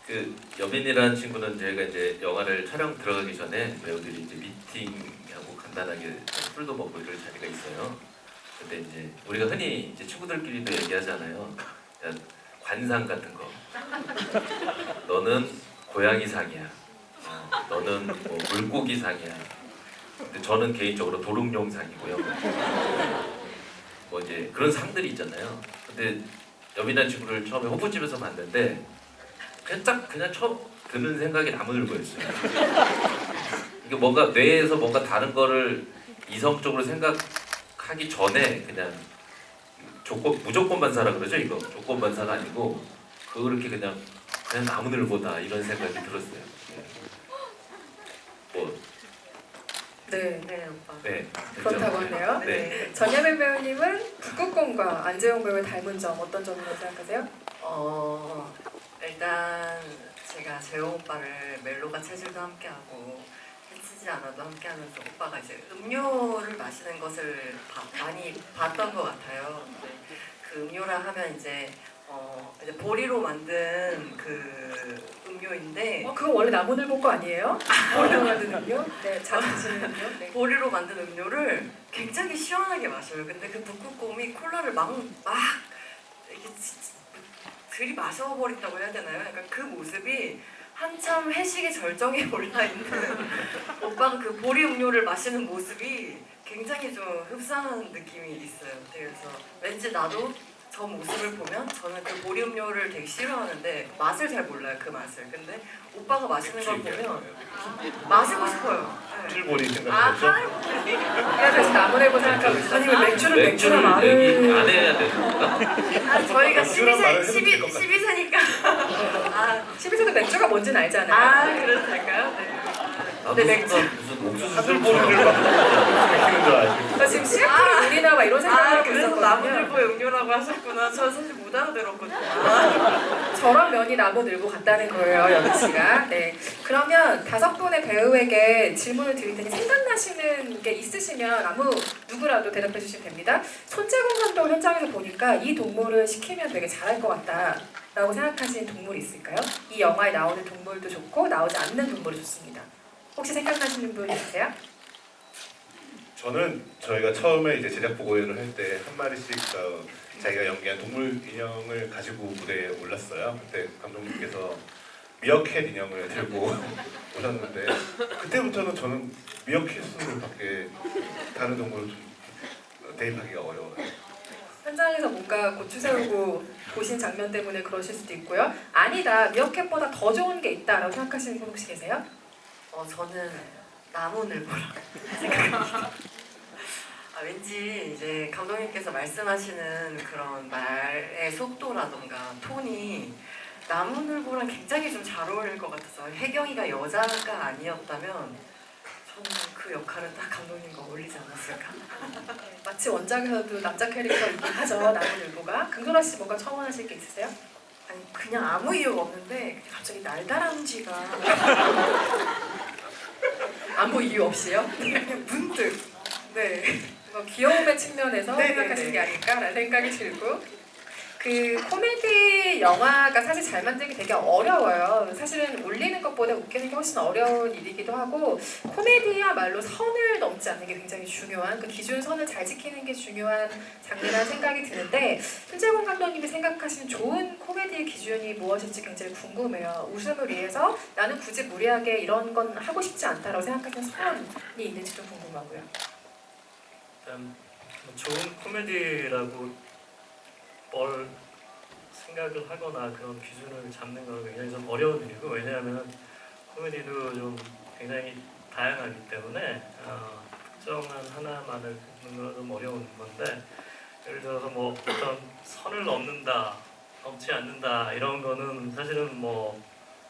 [SPEAKER 3] 그 여빈이라는 친구는 저희가 이제 영화를 촬영 들어가기 전에 배우들이 이제 미팅하고 간단하게 술도 먹고 이럴 자리가 있어요. 그때 이제 우리가 흔히 이제 친구들끼리도 얘기하잖아요. 야, 관상 같은 거. 너는 고양이상이야. 너는 뭐 물고기상이야. 근데 저는 개인적으로 도롱뇽상이고요. 뭐 이제 그런 상들이 있잖아요. 근데 여빈이라는 친구를 처음에 호프집에서 봤는데 그냥 처음 드는 생각이 나무늘보였어요. 이게 뭔가 뇌에서 뭔가 다른 거를 이성적으로 생각하기 전에 그냥 무조건 반사라 그러죠 이거. 조건 반사가 아니고 그렇게 그냥 나무늘보다 이런 생각이 들었어요. 뭐
[SPEAKER 1] 네.
[SPEAKER 7] 네 오빠.
[SPEAKER 3] 네.
[SPEAKER 1] 그렇다고 하네요.
[SPEAKER 3] 네.
[SPEAKER 1] 전여민 배우님은 북극곰과 안재용 배우의 닮은 점 어떤 점이라고 생각하세요?
[SPEAKER 7] 일단 제가 재용 오빠를 멜로가 체질도 함께하고 해치지 않아도 함께하면서 오빠가 이제 음료를 마시는 것을 많이 봤던 것 같아요. 근데 그 음료라 하면 이제 보리로 만든 그 음료인데
[SPEAKER 1] 그거 원래 남원을보 거 아니에요? 보리로 만든 음료? 네, 자주 드시는 음료? 네.
[SPEAKER 7] 보리로 만든 음료를 굉장히 시원하게 마셔요. 근데 그 북극곰이 콜라를 막 이렇게 들이마셔버린다고 해야 되나요? 약간 그 모습이 한참 회식의 절정에 올라있는 오빠가 그 보리 음료를 마시는 모습이 굉장히 좀 흡사한 느낌이 있어요. 그래서 왠지 나도 저 모습을 보면 저는 그 보리 음료를 되게 싫어하는데 맛을 잘 몰라요. 그 맛을. 근데 오빠가 마시는 걸 보면 마시고 싶어요. 네.
[SPEAKER 5] 칠보리
[SPEAKER 7] 아,
[SPEAKER 5] 생각하셨죠?
[SPEAKER 7] 하늘
[SPEAKER 1] 그래서 다시 남원을보 생각하고 있어요.
[SPEAKER 6] 아니 왜 맥주를 맥주나
[SPEAKER 3] 얘기
[SPEAKER 6] 말을
[SPEAKER 3] 안 해야 되는 건가?
[SPEAKER 7] 저희가
[SPEAKER 5] 맥주랑 말을 해도 될것 같아요.
[SPEAKER 7] 12세니까 아,
[SPEAKER 1] 12세도 맥주가 뭔지는 알잖아요.
[SPEAKER 7] 그래도 될까요? 네.
[SPEAKER 3] 나도
[SPEAKER 7] 맥주.
[SPEAKER 3] 무슨 옥수수
[SPEAKER 5] 하늘보리를 막 맥히는 줄 알고.
[SPEAKER 1] 저 지금 CF를 우리나 막 이런 생각을 하고
[SPEAKER 7] 그래서
[SPEAKER 1] 있었거든요.
[SPEAKER 7] 나무늘보 음료라고 하셨구나. 저 사실 못 알아들었거든요.
[SPEAKER 1] 저런 면이 남원을보 같다는 거예요, 여민 씨가. 네. 그러면 5분의 배우에게 질문을 드릴 테니 생각나시는 게 있으시면 누구라도 대답해 주시면 됩니다. 손재공 감독 현장에서 보니까 이 동물을 시키면 되게 잘할 것 같다라고 생각하시는 동물이 있을까요? 이 영화에 나오는 동물도 좋고 나오지 않는 동물도 좋습니다. 혹시 생각나시는 분 있으세요?
[SPEAKER 5] 저는 저희가 처음에 이제 제작 보고회를 할 때 한 마리씩 자기가 연기한 동물 인형을 가지고 무대에 올랐어요. 그때 감독님께서 미어캣 인형을 들고 오셨는데 그때부터는 저는 미어캣으로밖에 다른 동물을 좀 대입하기가 어려워요.
[SPEAKER 1] 현장에서 뭔가 고추 세우고 보신 장면 때문에 그러실 수도 있고요. 아니다, 미어캣보다 더 좋은 게 있다라고 생각하시는 분 혹시 계세요?
[SPEAKER 7] 저는 나무늘보라고 생각합니다. 왠지 이제 감독님께서 말씀하시는 그런 말의 속도라던가 톤이 나무늘보랑 굉장히 좀 잘 어울릴 것 같아서 혜경이가 여자가 아니었다면 저는 그 역할은 딱 감독님과 어울리지 않았을까?
[SPEAKER 1] 마치 원작에서도 남자 캐릭터이긴 하죠, 나무늘보가. 강소라 씨 뭔가 첨언하실 게 있으세요?
[SPEAKER 6] 아니 그냥 아무 이유가 없는데 갑자기 날다람쥐가
[SPEAKER 1] 아무 이유 없이요?
[SPEAKER 6] 그냥 문득 네.
[SPEAKER 1] 뭔가 귀여움의 측면에서
[SPEAKER 6] 네네네.
[SPEAKER 1] 생각하시는 게 아닐까라는 생각이 들고, 그 코미디 영화가 사실 잘 만들기 되게 어려워요. 사실은 울리는 것보다 웃기는 게 훨씬 어려운 일이기도 하고, 코미디야말로 선을 넘지 않는 게 굉장히 중요한, 그 기준선을 잘 지키는 게 중요한 장르라는 생각이 드는데, 손재공 감독님이 생각하시는 좋은 코미디의 기준이 무엇일지 굉장히 궁금해요. 웃음을 위해서 나는 굳이 무리하게 이런 건 하고 싶지 않다라고 생각하시는 선이 있는지 좀 궁금하고요.
[SPEAKER 8] 일단 뭐 좋은 코미디라고 뭘 생각을 하거나 그런 기준을 잡는 건 굉장히 좀 어려운 일이고, 왜냐하면 코미디도 좀 굉장히 다양하기 때문에 특정한 하나만을 긋는 건 좀 어려운 건데, 예를 들어서 뭐 어떤 선을 넘지 않는다 이런 거는 사실은 뭐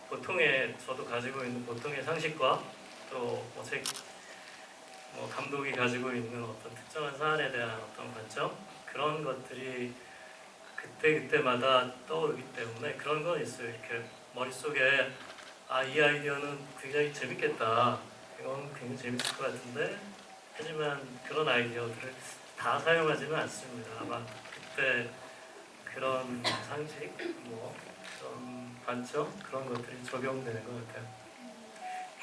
[SPEAKER 8] 보통의 저도 가지고 있는 보통의 상식과 또 감독이 가지고 있는 어떤 특정한 사안에 대한 어떤 관점, 그런 것들이 그때마다 떠오르기 때문에 그런 건 있어요. 이렇게 머릿속에 이 아이디어는 굉장히 재밌겠다, 이건 굉장히 재밌을 것 같은데, 하지만 그런 아이디어들을 다 사용하지는 않습니다. 아마 그때 그런 상식, 뭐 그런 관점 그런 것들이 적용되는 것 같아요.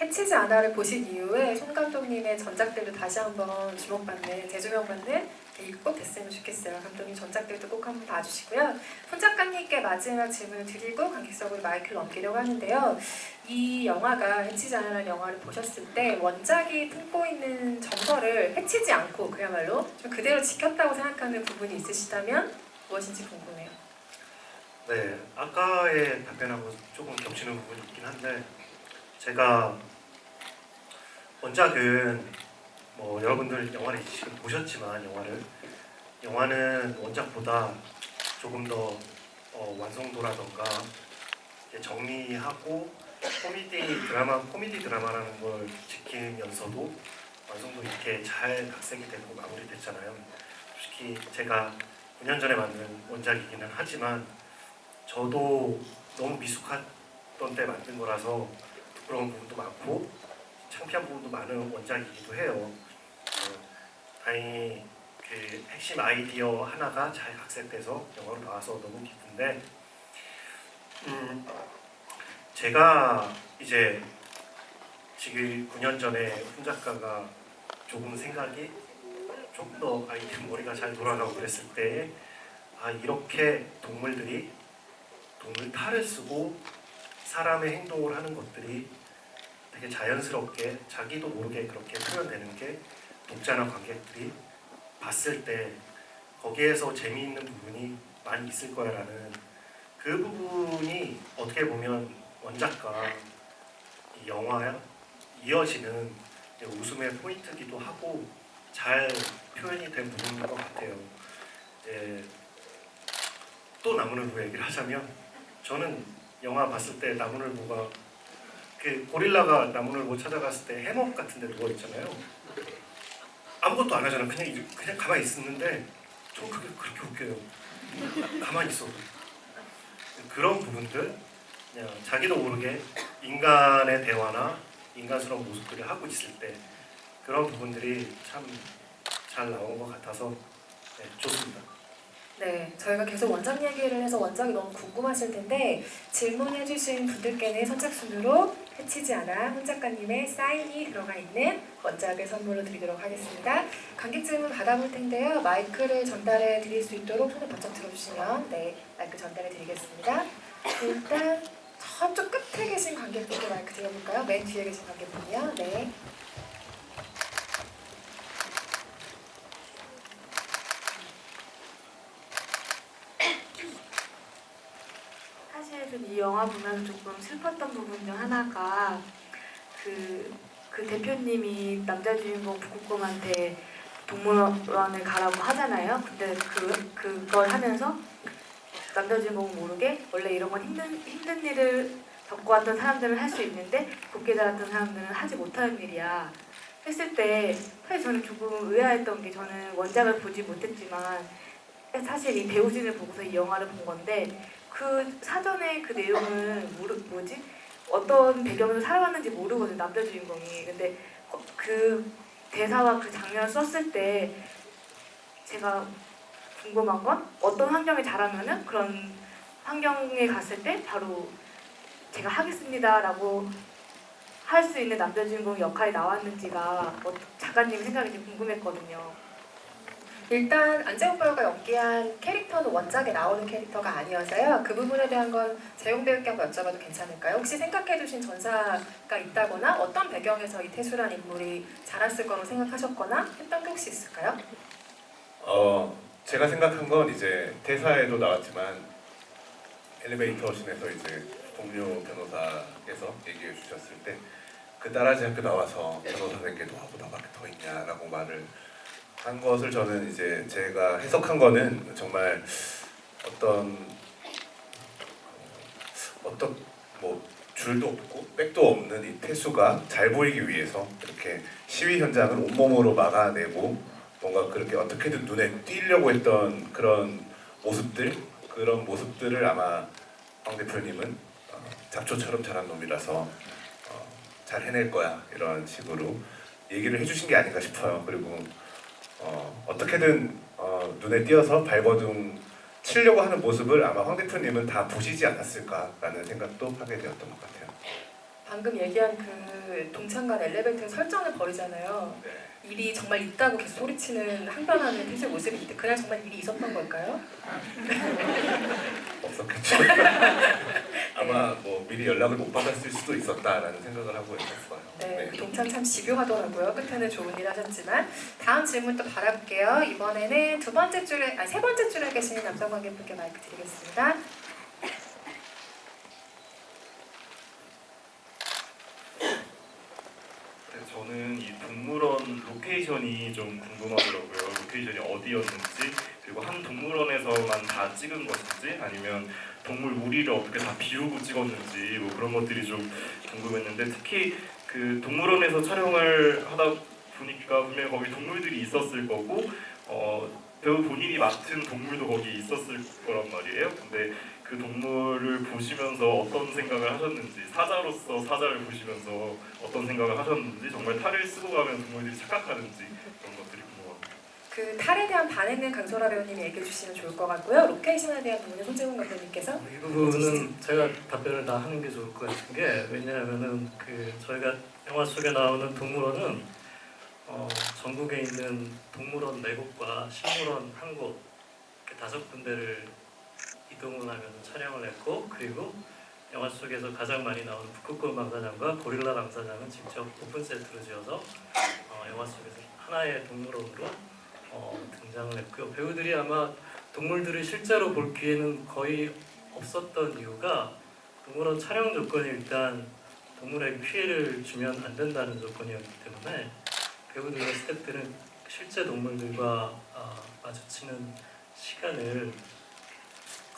[SPEAKER 1] 해치지 않아를 보신 이후에 손 감독님의 전작들도 다시 한번 주목받는, 재조명받는 계기가 꼭 됐으면 좋겠어요. 감독님 전작들도 꼭 한번 봐주시고요. 손 작가님께 마지막 질문을 드리고 관객석으로 마이크를 넘기려고 하는데요. 이 영화가 해치지 않아라는 영화를 보셨을 때 원작이 품고 있는 정서를 해치지 않고 그야말로 좀 그대로 지켰다고 생각하는 부분이 있으시다면 무엇인지 궁금해요.
[SPEAKER 4] 네, 아까의 답변하고 조금 겹치는 부분이 있긴 한데 제가 원작은 뭐 여러분들 영화를 지금 보셨지만 영화는 원작보다 조금 더 완성도라던가 정리하고 코미디 드라마라는 걸 지키면서도 완성도 있게 잘 각색이 되고 마무리됐잖아요. 솔직히 제가 9년 전에 만든 원작이기는 하지만 저도 너무 미숙했던 때 만든 거라서 부끄러운 부분도 많고 창피한 부분도 많은 원작이기도 해요. 다행히 그 핵심 아이디어 하나가 잘 각색돼서 영화로 나와서 너무 기쁜데 제가 이제 지금 9년 전에 훈 작가가 조금 생각이 좀 더 아이디어 머리가 잘 돌아가고 그랬을 때 이렇게 동물들이 동물 탈을 쓰고 사람의 행동을 하는 것들이 되게 자연스럽게 자기도 모르게 그렇게 표현되는 게 독자나 관객들이 봤을 때 거기에서 재미있는 부분이 많이 있을 거야라는 그 부분이 어떻게 보면 원작과 이 영화에 이어지는 웃음의 포인트기도 하고 잘 표현이 된 부분인 것 같아요. 또 나무늘보 얘기를 하자면 저는 영화 봤을 때 나무늘보가 그 고릴라가 나무늘보 찾아갔을 때 해먹 같은 데 누워있잖아요. 아무것도 안 하잖아요. 그냥 가만히 있었는데 저 그게 그렇게 웃겨요. 가만히 있어도. 그런 부분들 그냥 자기도 모르게 인간의 대화나 인간스러운 모습들을 하고 있을 때 그런 부분들이 참 잘 나온 것 같아서 좋습니다.
[SPEAKER 1] 네, 저희가 계속 원작 얘기를 해서 원작이 너무 궁금하실 텐데 질문해주신 분들께는 선착순으로 해치지 않아 훈 작가님의 사인이 들어가 있는 원작을 선물로 드리도록 하겠습니다. 관객 질문 받아볼 텐데요. 마이크를 전달해 드릴 수 있도록 손을 번쩍 들어주시면 마이크 전달해 드리겠습니다. 일단 저쪽 끝에 계신 관객분께 마이크 드려볼까요? 맨 뒤에 계신 관객분이요. 네.
[SPEAKER 9] 사실은 이 영화 보면서 조금 슬펐던 부분 중 하나가 그 대표님이 남자 주인공 북극곰한테 동물원을 가라고 하잖아요. 근데 그걸 하면서 남자 주인공은 모르게 원래 이런 건 힘든 일을 겪어왔던 사람들은 할 수 있는데 곱게 자랐던 사람들은 하지 못하는 일이야 했을 때 사실 저는 조금 의아했던 게 저는 원작을 보지 못했지만 사실 이 배우진을 보고서 이 영화를 본 건데 그 사전에 그 내용은 어떤 배경에서 살아왔는지 모르거든요, 남자 주인공이. 근데 그 대사와 그 장면을 썼을 때 제가 궁금한 건 어떤 환경에 자라면은 그런 환경에 갔을 때 바로 제가 하겠습니다라고 할 수 있는 남자 주인공 역할이 나왔는지가 작가님 생각이 좀 궁금했거든요.
[SPEAKER 1] 일단 안재욱 배우가 연기한 캐릭터는 원작에 나오는 캐릭터가 아니어서요. 그 부분에 대한 건 재용 배우께 한번 여쭤봐도 괜찮을까요? 혹시 생각해두신 전사가 있다거나 어떤 배경에서 이 태수란 인물이 자랐을 거라고 생각하셨거나 했던 게 혹시 있을까요?
[SPEAKER 5] 제가 생각한 건 이제 대사에도 나왔지만 엘리베이터 씬에서 이제 동료 변호사께서 얘기해 주셨을 때 그 딸아지 학교 나와서 변호사에게 너하고 나밖에 더 있냐라고 말을 한 것을 저는 이제 제가 해석한 거는 정말 어떤 뭐 줄도 없고 백도 없는 이 태수가 잘 보이기 위해서 이렇게 시위 현장을 온몸으로 막아내고 뭔가 그렇게 어떻게든 눈에 띄려고 했던 그런 모습들을 아마 황 대표님은 잡초처럼 자란 놈이라서 잘 해낼 거야 이런 식으로 얘기를 해주신 게 아닌가 싶어요. 그리고 어떻게든 눈에 띄어서 발버둥 치려고 하는 모습을 아마 황 대표님은 다 보시지 않았을까라는 생각도 하게 되었던 것 같아요.
[SPEAKER 1] 방금 얘기한 그 동창간 엘리베이터 설정을 벌이잖아요. 일이 정말 있다고 계속 소리치는 항변하는 태수의 모습이 있는데 그날 정말 일이 있었던 걸까요?
[SPEAKER 5] 없었겠죠. 아마 뭐 미리 연락을 못 받았을 수도 있었다라는 생각을 하고 있었어요.
[SPEAKER 1] 네, 동참 참 집요하더라고요. 끝에는 좋은 일 하셨지만 다음 질문 또 바라볼게요. 이번에는 세 번째 줄에 계신 남성 관객분께 마이크 드리겠습니다.
[SPEAKER 10] 저는 이 동물원 로케이션이 좀 궁금하더라고요. 로케이션이 어디였는지, 그리고 한 동물원에서만 다 찍은 것인지, 아니면 동물 우리를 어떻게 다 비우고 찍었는지, 뭐 그런 것들이 좀 궁금했는데, 특히 그 동물원에서 촬영을 하다 보니까 분명히 거기 동물들이 있었을 거고, 배우 본인이 맡은 동물도 거기 있었을 거란 말이에요. 근데 그 동물을 보시면서 어떤 생각을 하셨는지, 사자로서 사자를 보시면서 어떤 생각을 하셨는지, 정말 탈을 쓰고 가면 동물들이 착각하는지 그런 것들이 궁금합니다.
[SPEAKER 1] 그 탈에 대한 반응은 강소라 배우님이 얘기해 주시면 좋을 것 같고요. 로케이션에 대한 부분은 손재훈 감독님께서
[SPEAKER 8] 이 부분은 제가 답변을 다 하는 게 좋을 것 같은 게, 왜냐하면은 그 저희가 영화 속에 나오는 동물원은 전국에 있는 동물원 4곳과 식물원 1곳 이렇게 5군데를 이동을 하면서 촬영을 했고, 그리고 영화 속에서 가장 많이 나오는 북극곰 방사장과 고릴라 방사장은 직접 오픈 세트로 지어서 영화 속에서 하나의 동물원으로 등장을 했고요. 배우들이 아마 동물들을 실제로 볼 기회는 거의 없었던 이유가, 동물원 촬영 조건이 일단 동물에게 피해를 주면 안 된다는 조건이었기 때문에 배우들과 스태프들은 실제 동물들과 마주치는 시간을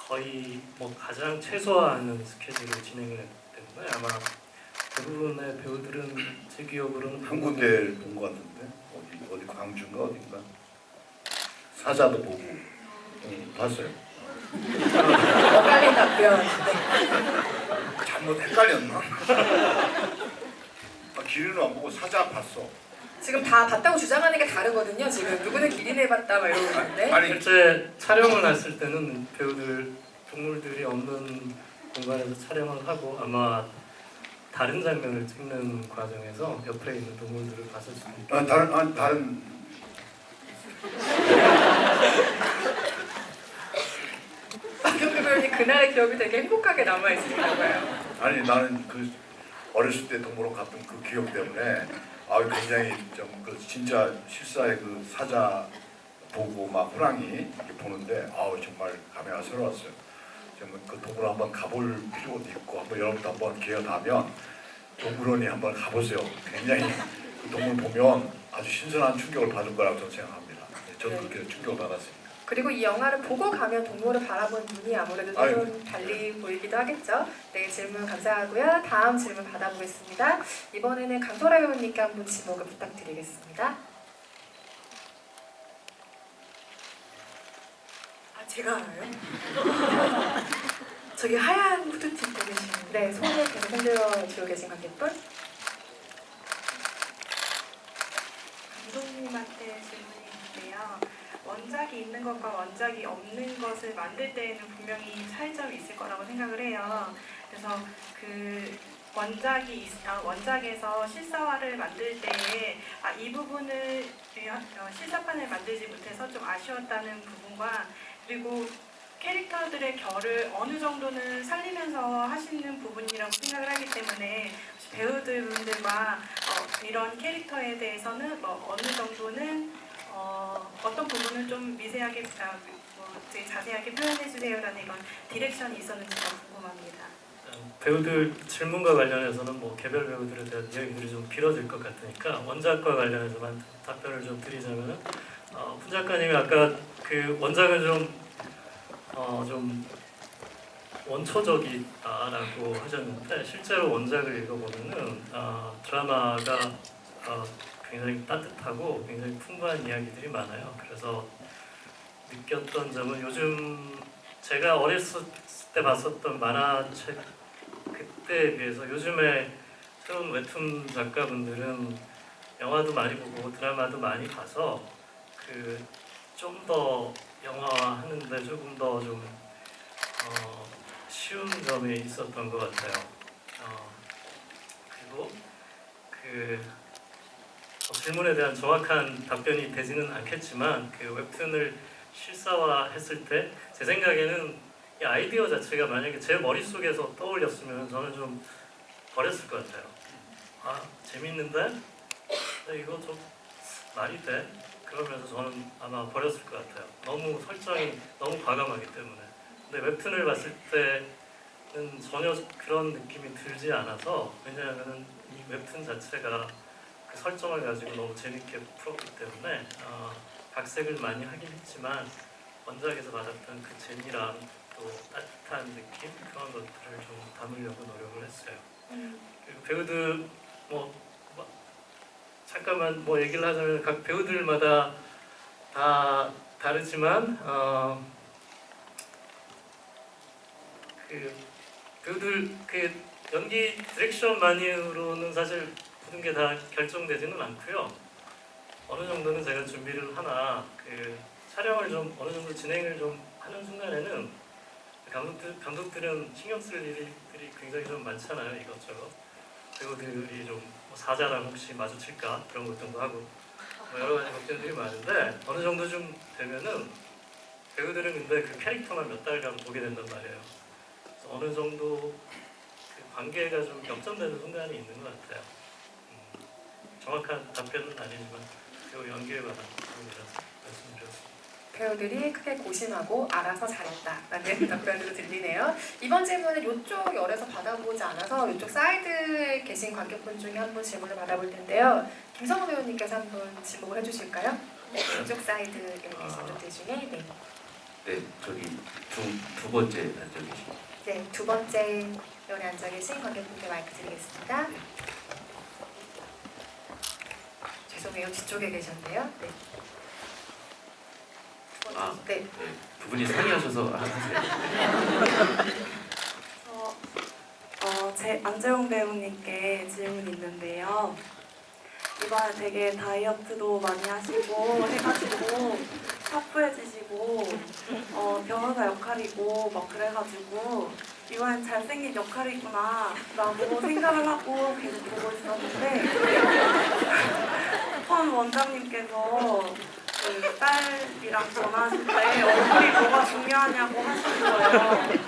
[SPEAKER 8] 거의 뭐 가장 최소화하는 스케줄을 진행을 했기 때문에 아마 대부분의 배우들은 제 기억으로는
[SPEAKER 2] 한 군데를 본 것 같은데 어디 광주인가 어딘가 사자도 보고 봤어요.
[SPEAKER 1] 엇갈린 답변. 네.
[SPEAKER 2] 잘못 헷갈렸나? 기린은 안 보고 사자 봤어.
[SPEAKER 1] 지금 다 봤다고 주장하는 게 다르거든요. 지금 누구는 기린을 봤다 막 이러고 있는데.
[SPEAKER 2] 아니
[SPEAKER 8] 실제 촬영을 했을 때는 배우들 동물들이 없는 공간에서 촬영을 하고 아마 다른 장면을 찍는 과정에서 옆에 있는 동물들을 봤을 수도 있고.
[SPEAKER 2] 다른
[SPEAKER 1] 박용규 배우님 그날의 기억이 되게 행복하게 남아 있으신가 봐요.
[SPEAKER 2] 아니 나는 그 어렸을 때 동물원 갔던 그 기억 때문에 굉장히 좀 그 진짜 실사의 그 사자 보고 막 호랑이 이렇게 보는데 정말 감회가 새로웠어요. 정말 그 동물원 한번 가볼 필요도 있고 한번 여러분도 한번 기회가 나면 동물원에 한번 가보세요. 굉장히 그 동물 보면 아주 신선한 충격을 받을 거라고 저는 생각합니다. 저도 그렇게 충격을 받았습니다.
[SPEAKER 1] 그리고 이 영화를 보고 가면 동물을 바라보는 눈이 아무래도 좀 달리 보이기도 하겠죠. 네, 질문 감사하고요. 다음 질문 받아보겠습니다. 이번에는 강소라 배우님께 한번 지목을 부탁드리겠습니다.
[SPEAKER 6] 제가 알아요? 저기 하얀 후드티 입고 계신.
[SPEAKER 1] 네, 손을 계속 흔들어 주고 계신 관객분.
[SPEAKER 11] 감독님한테 질문이 있는데요. 원작이 있는 것과 원작이 없는 것을 만들 때에는 분명히 차이점이 있을 거라고 생각을 해요. 그래서 그 원작에서 실사화를 만들 때에 이 부분을 실사판을 만들지 못해서 좀 아쉬웠다는 부분과, 그리고 캐릭터들의 결을 어느 정도는 살리면서 하시는 부분이라고 생각을 하기 때문에 배우들분들과 이런 캐릭터에 대해서는 어느 정도는 어떤 부분을 좀 미세하게 되게 자세하게 표현해 주세요라는 이런 디렉션이 있었는지가 궁금합니다.
[SPEAKER 8] 배우들 질문과 관련해서는 뭐 개별 배우들에 대한 이야기들이 좀 길어질 것 같으니까 원작과 관련해서만 답변을 좀 드리자면은 훈 작가님이 아까 그 원작은 좀 원초적이다라고 하셨는데, 실제로 원작을 읽어보면은 드라마가 굉장히 따뜻하고 굉장히 풍부한 이야기들이 많아요. 그래서 느꼈던 점은, 요즘 제가 어렸을 때 봤었던 만화책 그때에 비해서 요즘에 새로운 웹툰 작가분들은 영화도 많이 보고 드라마도 많이 봐서 좀 더 영화화 하는데 조금 더 좀 쉬운 점이 있었던 것 같아요. 그리고 질문에 대한 정확한 답변이 되지는 않겠지만 웹툰을 실사화했을 때 제 생각에는 이 아이디어 자체가 만약에 제 머릿속에서 떠올렸으면 저는 좀 버렸을 것 같아요. 재밌는데? 이거 좀 말이 돼? 그러면서 저는 아마 버렸을 것 같아요. 너무 설정이 너무 과감하기 때문에. 근데 웹툰을 봤을 때는 전혀 그런 느낌이 들지 않아서, 왜냐하면 이 웹툰 자체가 그 설정을 가지고 너무 재밌게 풀었기 때문에 각색을 많이 하긴 했지만 원작에서 받았던 그 재미랑 또 따뜻한 느낌, 그런 것들을 좀 담으려고 노력을 했어요. 그리고 배우들 잠깐만 얘기를 하자면 각 배우들마다 다 다르지만 배우들 연기 디렉션만으로는 사실 모든 게 다 결정되지는 않고요. 어느 정도는 제가 준비를 하나 촬영을 좀 어느 정도 진행을 좀 하는 순간에는 감독들은 신경 쓸 일들이 굉장히 좀 많잖아요. 이것저것 배우들이 좀 사자랑 혹시 마주칠까 그런 걱정도 하고 여러 가지 걱정들이 많은데 어느 정도 좀 되면은 배우들은 근데 그 캐릭터만 몇 달간 보게 된단 말이에요. 그래서 어느 정도 그 관계가 좀 역전되는 순간이 있는 것 같아요. 정확한 답변은 아니지만 배우 연기에 관한 부분이라서 말씀드렸습니다.
[SPEAKER 1] 배우들이 크게 고심하고 알아서 잘했다라는 답변으로 들리네요. 이번 질문은 이쪽 열에서 받아보지 않아서 이쪽 사이드에 계신 관객분 중에 한 분 질문을 받아볼 텐데요. 김성호 배우님께서 한 분 지목을 해주실까요? 이쪽 사이드에 계신 분들 중에
[SPEAKER 3] 네, 저기 두 번째 앉아 계신.
[SPEAKER 1] 네, 두 번째 열에 앉아 계신 관객분께 마이크 드리겠습니다. 죄송해요, 뒤쪽에 계셨네요. 네. 네.
[SPEAKER 3] 두 분이 상의하셔서 하세요.
[SPEAKER 12] 제 안재홍 배우님께 질문이 있는데요. 이번에 되게 다이어트도 많이 하시고 해가지고 타프해지시고 변호사 역할이고 막 그래가지고 이번엔 잘생긴 역할이구나 라고 생각을 하고 계속 보고 있었는데 펀 원장님께서 그 딸이랑 전화하실 때 얼굴이 뭐가 중요하냐고 하시는 거예요.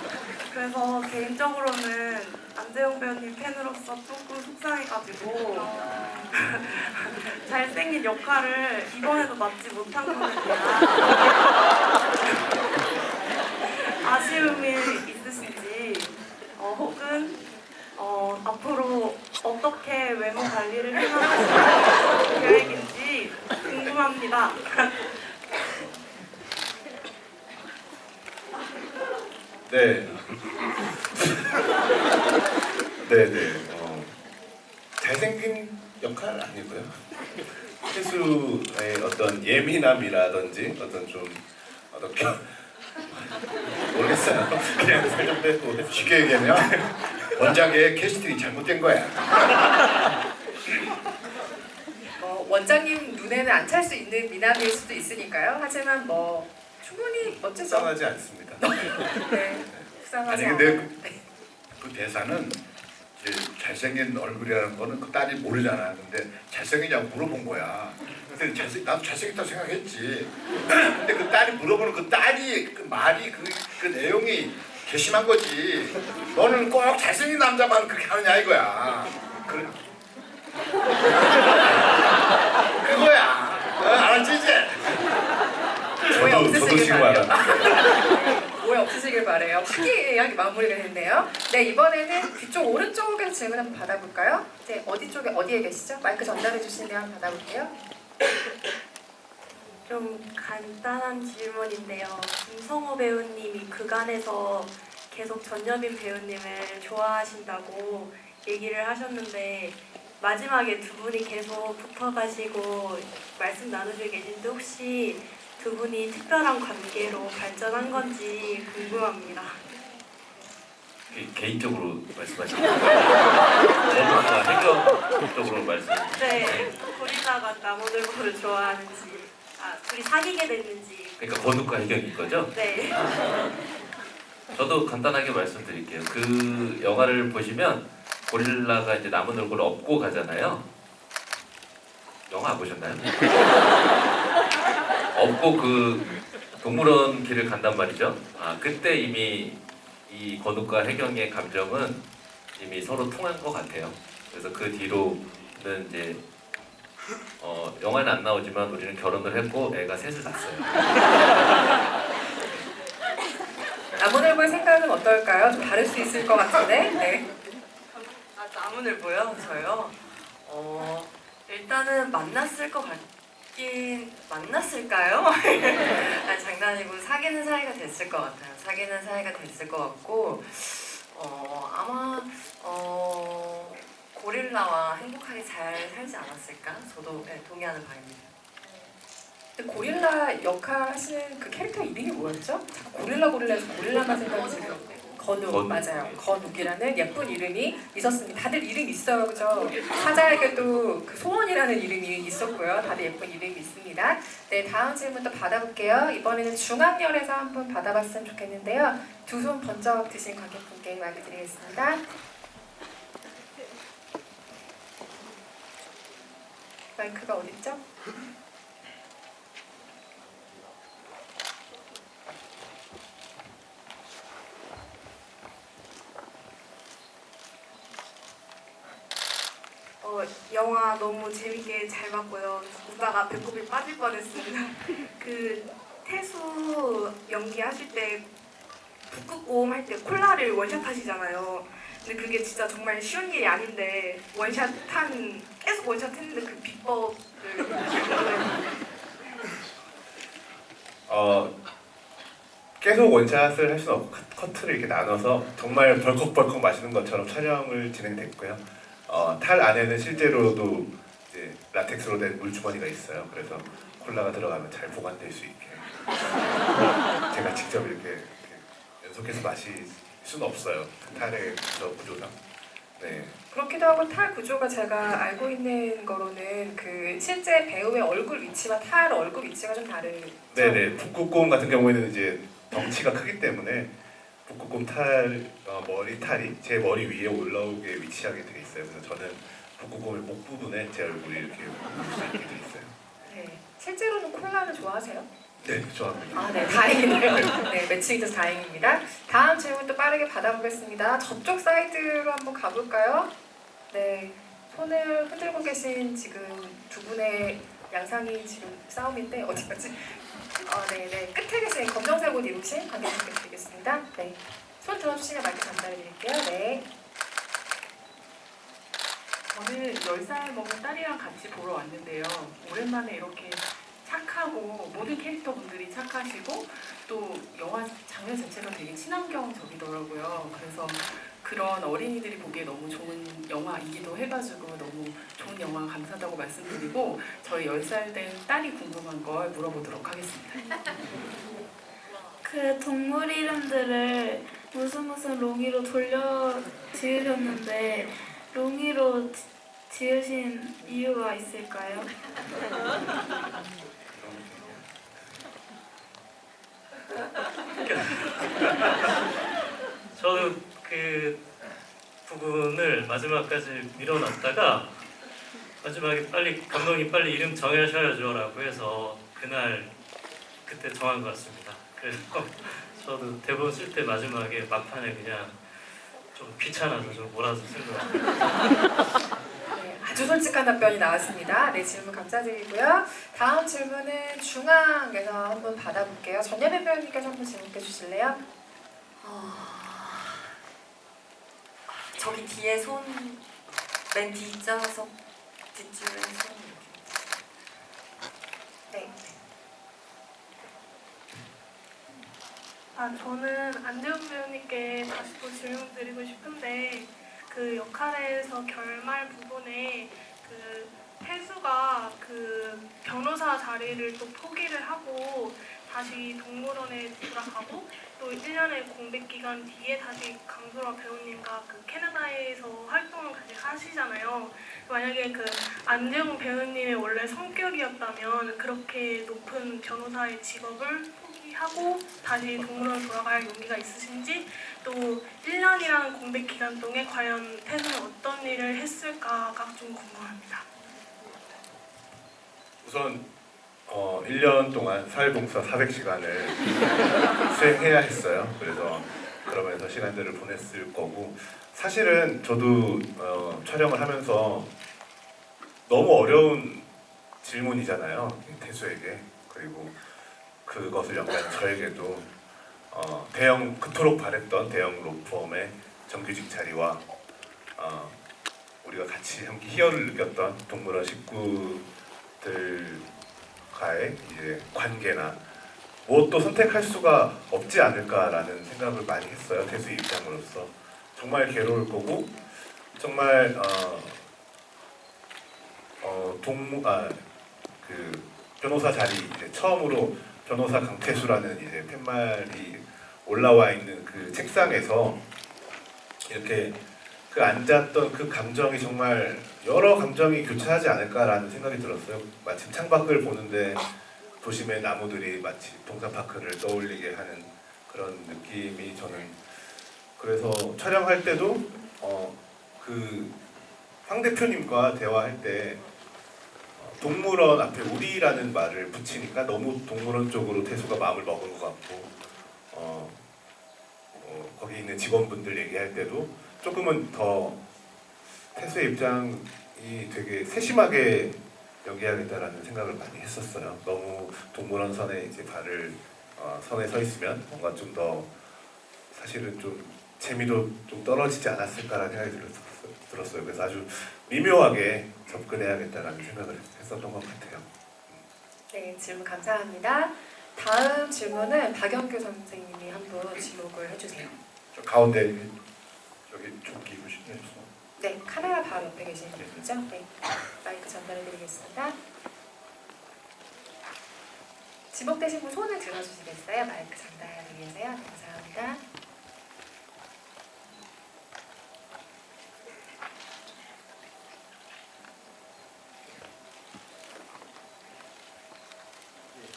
[SPEAKER 12] 그래서 개인적으로는 안재홍 배우님 팬으로서 조금 속상해가지고 잘생긴 역할을 이번에도 맡지 못한 거거든요. 아쉬움이 있으신지 혹은 앞으로 어떻게 외모 관리를 해나가실 계획인지 궁금합니다.
[SPEAKER 5] 네. 네네. 잘생긴 역할 아니고요. 혜수의 어떤 예민함이라든지 모르겠어요. 그냥 살좀 빼고
[SPEAKER 2] 쉽게 얘기하면 원작의 캐스팅이 잘못된 거야.
[SPEAKER 1] 원장님 눈에는 안 찰 수 있는 미남일 수도 있으니까요. 하지만 충분히 멋지죠.
[SPEAKER 5] 속상하지 않습니다.
[SPEAKER 1] 네, 속상하지
[SPEAKER 2] 아니 근데
[SPEAKER 1] 않아요.
[SPEAKER 2] 그 대사는 이제 잘생긴 얼굴이라는 거는 그 딸이 모르잖아. 근데 잘생기냐고 물어본 거야. 근데 나도 잘생겼다고 생각했지. 근데 그 딸이 물어보는 그 딸이 그 말이 그 내용이 괘씸한 거지. 너는 꼭 잘생긴 남자만 그렇게 하느냐 이거야. 그거야. 알았지 이제?
[SPEAKER 1] 오해
[SPEAKER 5] 저도
[SPEAKER 1] 없으시길
[SPEAKER 5] 지금
[SPEAKER 1] 바래요.
[SPEAKER 5] 알았어요.
[SPEAKER 1] 오해 없으시길 바래요. 화기애애하게 마무리가 됐네요. 네, 이번에는 뒤쪽 오른쪽에서 질문 한번 받아볼까요? 네, 어디에 계시죠? 마이크 전달해 주시면 한번 받아볼게요.
[SPEAKER 9] 좀 간단한 질문인데요. 김성호 배우님이 그간에서 계속 전여빈 배우님을 좋아하신다고 얘기를 하셨는데 마지막에 두 분이 계속 붙어가시고 말씀 나누고 계신데 혹시 두 분이 특별한 관계로 발전한 건지 궁금합니다.
[SPEAKER 3] 개인적으로 말씀하시는 거예요? 행정적으로 말씀.
[SPEAKER 9] 네, 고리사가 나무늘보를 좋아하는지
[SPEAKER 12] 둘이 사귀게 됐는지.
[SPEAKER 3] 그러니까 건욱과 혜경인 거죠?
[SPEAKER 12] 네.
[SPEAKER 3] 저도 간단하게 말씀드릴게요. 그 영화를 보시면 고릴라가 이제 남은 얼굴을 업고 가잖아요. 영화 안 보셨나요? 업고 그 동물원 길을 간단 말이죠. 그때 이미 이 건욱과 혜경의 감정은 이미 서로 통한 것 같아요. 그래서 그 뒤로는 이제 영화는 안 나오지만 우리는 결혼을 했고 애가 셋을 낳았어요.
[SPEAKER 1] 남원을볼 생각은 어떨까요? 좀 다를 수 있을 것 같은데. 네.
[SPEAKER 7] 나무늘보요? 저요? 일단은 만났을 것 같긴 만났을까요? 아니, 장난이고 사귀는 사이가 됐을 것 같아요. 사귀는 사이가 됐을 것 같고 아마 고릴라와 행복하게 잘 살지 않았을까? 저도 네, 동의하는 바입니다.
[SPEAKER 1] 근데 고릴라 역할 하시는 그 캐릭터 이름이 뭐였죠? 자꾸 고릴라에서 고릴라만 생각이 들어요. 건욱 맞아요. 건욱이라는 예쁜 이름이 있었습니다. 다들 이름 있어요, 그죠? 사자에게도 그 소원이라는 이름이 있었고요. 다들 예쁜 이름이 있습니다. 네, 다음 질문 또 받아볼게요. 이번에는 중앙열에서 한번 받아봤으면 좋겠는데요. 두 손 번쩍 드신 관객분께 마이크 드리겠습니다. 마이크가 어딨죠?
[SPEAKER 9] 영화 너무 재밌게 잘 봤고요. 웃다가 배꼽이 빠질 뻔했습니다. 그 태수 연기하실 때 북극곰 할 때 콜라를 원샷 하시잖아요. 근데 그게 진짜 정말 쉬운 일이 아닌데 계속 원샷 했는데 그 비법을
[SPEAKER 5] 계속 원샷을 할 수는 없고 커트를 이렇게 나눠서 정말 벌컥벌컥 마시는 것처럼 촬영을 진행됐고요. 탈 안에는 실제로도 이제 라텍스로 된 물주머니가 있어요. 그래서 콜라가 들어가면 잘 보관될 수 있게 제가 직접 이렇게 연속해서 마실 수는 없어요. 탈의 구조상. 네.
[SPEAKER 1] 그렇기도 하고 탈 구조가 제가 알고 있는 거로는 그 실제 배우의 얼굴 위치와 탈 얼굴 위치가 좀 다르죠?
[SPEAKER 5] 네네. 북극곰 같은 경우에는 이제 덩치가 크기 때문에 북극곰 머리 탈이 제 머리 위에 올라오게 위치하게 돼 있어요. 그래서 저는 북극곰의 목 부분에 제 얼굴이 이렇게 올 수 있게 돼 있어요.
[SPEAKER 1] 네. 실제로는 콜라를 좋아하세요?
[SPEAKER 5] 네, 좋아합니다.
[SPEAKER 1] 네, 다행이네요. 네, 매칭이 돼서 다행입니다. 다음 질문 또 빠르게 받아보겠습니다. 저쪽 사이드로 한번 가볼까요? 네, 손을 흔들고 계신 지금 두 분의 양상이 지금 싸움인데 어디 갔지? 네, 끝에 계신 검정색 옷 입으신 관객분께 드리겠습니다. 네, 손 들어주시면 마이크 전달해 드릴게요. 네.
[SPEAKER 13] 저는 10살 먹은 딸이랑 같이 보러 왔는데요. 오랜만에 이렇게 착하고 모든 캐릭터분들이 착하시고 또 영화 장면 자체가 되게 친환경적이더라고요. 그래서 그런 어린이들이 보기에 너무 좋은 영화이기도 해가지고 너무 좋은 영화 감사하다고 말씀드리고 저희 10살 된 딸이 궁금한 걸 물어보도록 하겠습니다.
[SPEAKER 9] 그 동물 이름들을 무슨 롱이로 돌려 지으셨는데 롱이로 지으신 이유가 있을까요?
[SPEAKER 8] 저도 그 부분을 마지막까지 밀어놨다가 마지막에 감독님 빨리 이름 정하셔야죠라고 해서 그때 정한 것 같습니다. 그래서 저도 대본 쓸 때 마지막에 막판에 그냥 좀 귀찮아서 좀 몰아서 쓴 것 같아요.
[SPEAKER 1] 네, 아주 솔직한 답변이 나왔습니다. 네, 질문 감사드리고요. 다음 질문은 중앙에서 한번 받아볼게요. 전예배 배우님께서 한번 질문해 주실래요?
[SPEAKER 7] 저기 뒤에 맨 뒷좌석 뒷줄에 손 이렇게.
[SPEAKER 1] 네.
[SPEAKER 14] 저는 안재훈 배우님께 다시 또 질문 드리고 싶은데 그 역할에서 결말 부분에 그 태수가 그 변호사 자리를 또 포기를 하고 다시 동물원에 돌아가고 또 1년의 공백 기간 뒤에 다시 강소라 배우님과 그 캐나다에서 활동을 같이 하시잖아요. 만약에 그 안재홍 배우님의 원래 성격이었다면 그렇게 높은 변호사의 직업을 포기하고 다시 동물원 돌아갈 용기가 있으신지, 또 1년이라는 공백 기간 동안 과연 태수는 어떤 일을 했을까가 좀 궁금합니다.
[SPEAKER 5] 우선 1년 동안 사회봉사 400시간을 수행해야 했어요. 그래서 그러면서 시간들을 보냈을 거고, 사실은 저도 촬영을 하면서 너무 어려운 질문이잖아요, 태수에게. 그리고 그것을 연기한 저에게도 그토록 바랬던 대형 로펌의 정규직 자리와 우리가 같이 함께 희열을 느꼈던 동물원 식구들과의 이제 관계나 무엇도 선택할 수가 없지 않을까라는 생각을 많이 했어요. 태수 입장으로서 정말 괴로울 거고, 정말 그 변호사 자리, 이제 처음으로 변호사 강태수라는 이제 팻말이 올라와 있는 그 책상에서 이렇게 그 앉았던 그 감정이 정말 여러 감정이 교차하지 않을까라는 생각이 들었어요. 마침 창밖을 보는데 도심의 나무들이 마치 동산파크를 떠올리게 하는 그런 느낌이 저는, 그래서 촬영할 때도 그 황 대표님과 대화할 때 동물원 앞에 우리라는 말을 붙이니까 너무 동물원 쪽으로 태수가 마음을 먹은 것 같고, 거기 있는 직원분들 얘기할 때도 조금은 더 태수의 입장이 되게 세심하게 여기야겠다라는 생각을 많이 했었어요. 너무 동물원 선에 이제 선에 서 있으면 뭔가 좀 더 사실은 좀 재미도 좀 떨어지지 않았을까라는 생각이 들었어요. 그래서 아주 미묘하게 접근해야겠다라는 생각을 했었던 것 같아요.
[SPEAKER 1] 네, 질문 감사합니다. 다음 질문은 박영규 선생님이 한번 지목을 해주세요.
[SPEAKER 2] 저 가운데 저기 조끼 입으시네요.
[SPEAKER 1] 네, 카메라 바로 옆에 계신 분이죠? 네, 마이크 전달해드리겠습니다. 지목되신 분 손을 들어주시겠어요? 마이크 전달하기 위해서요. 네, 감사합니다.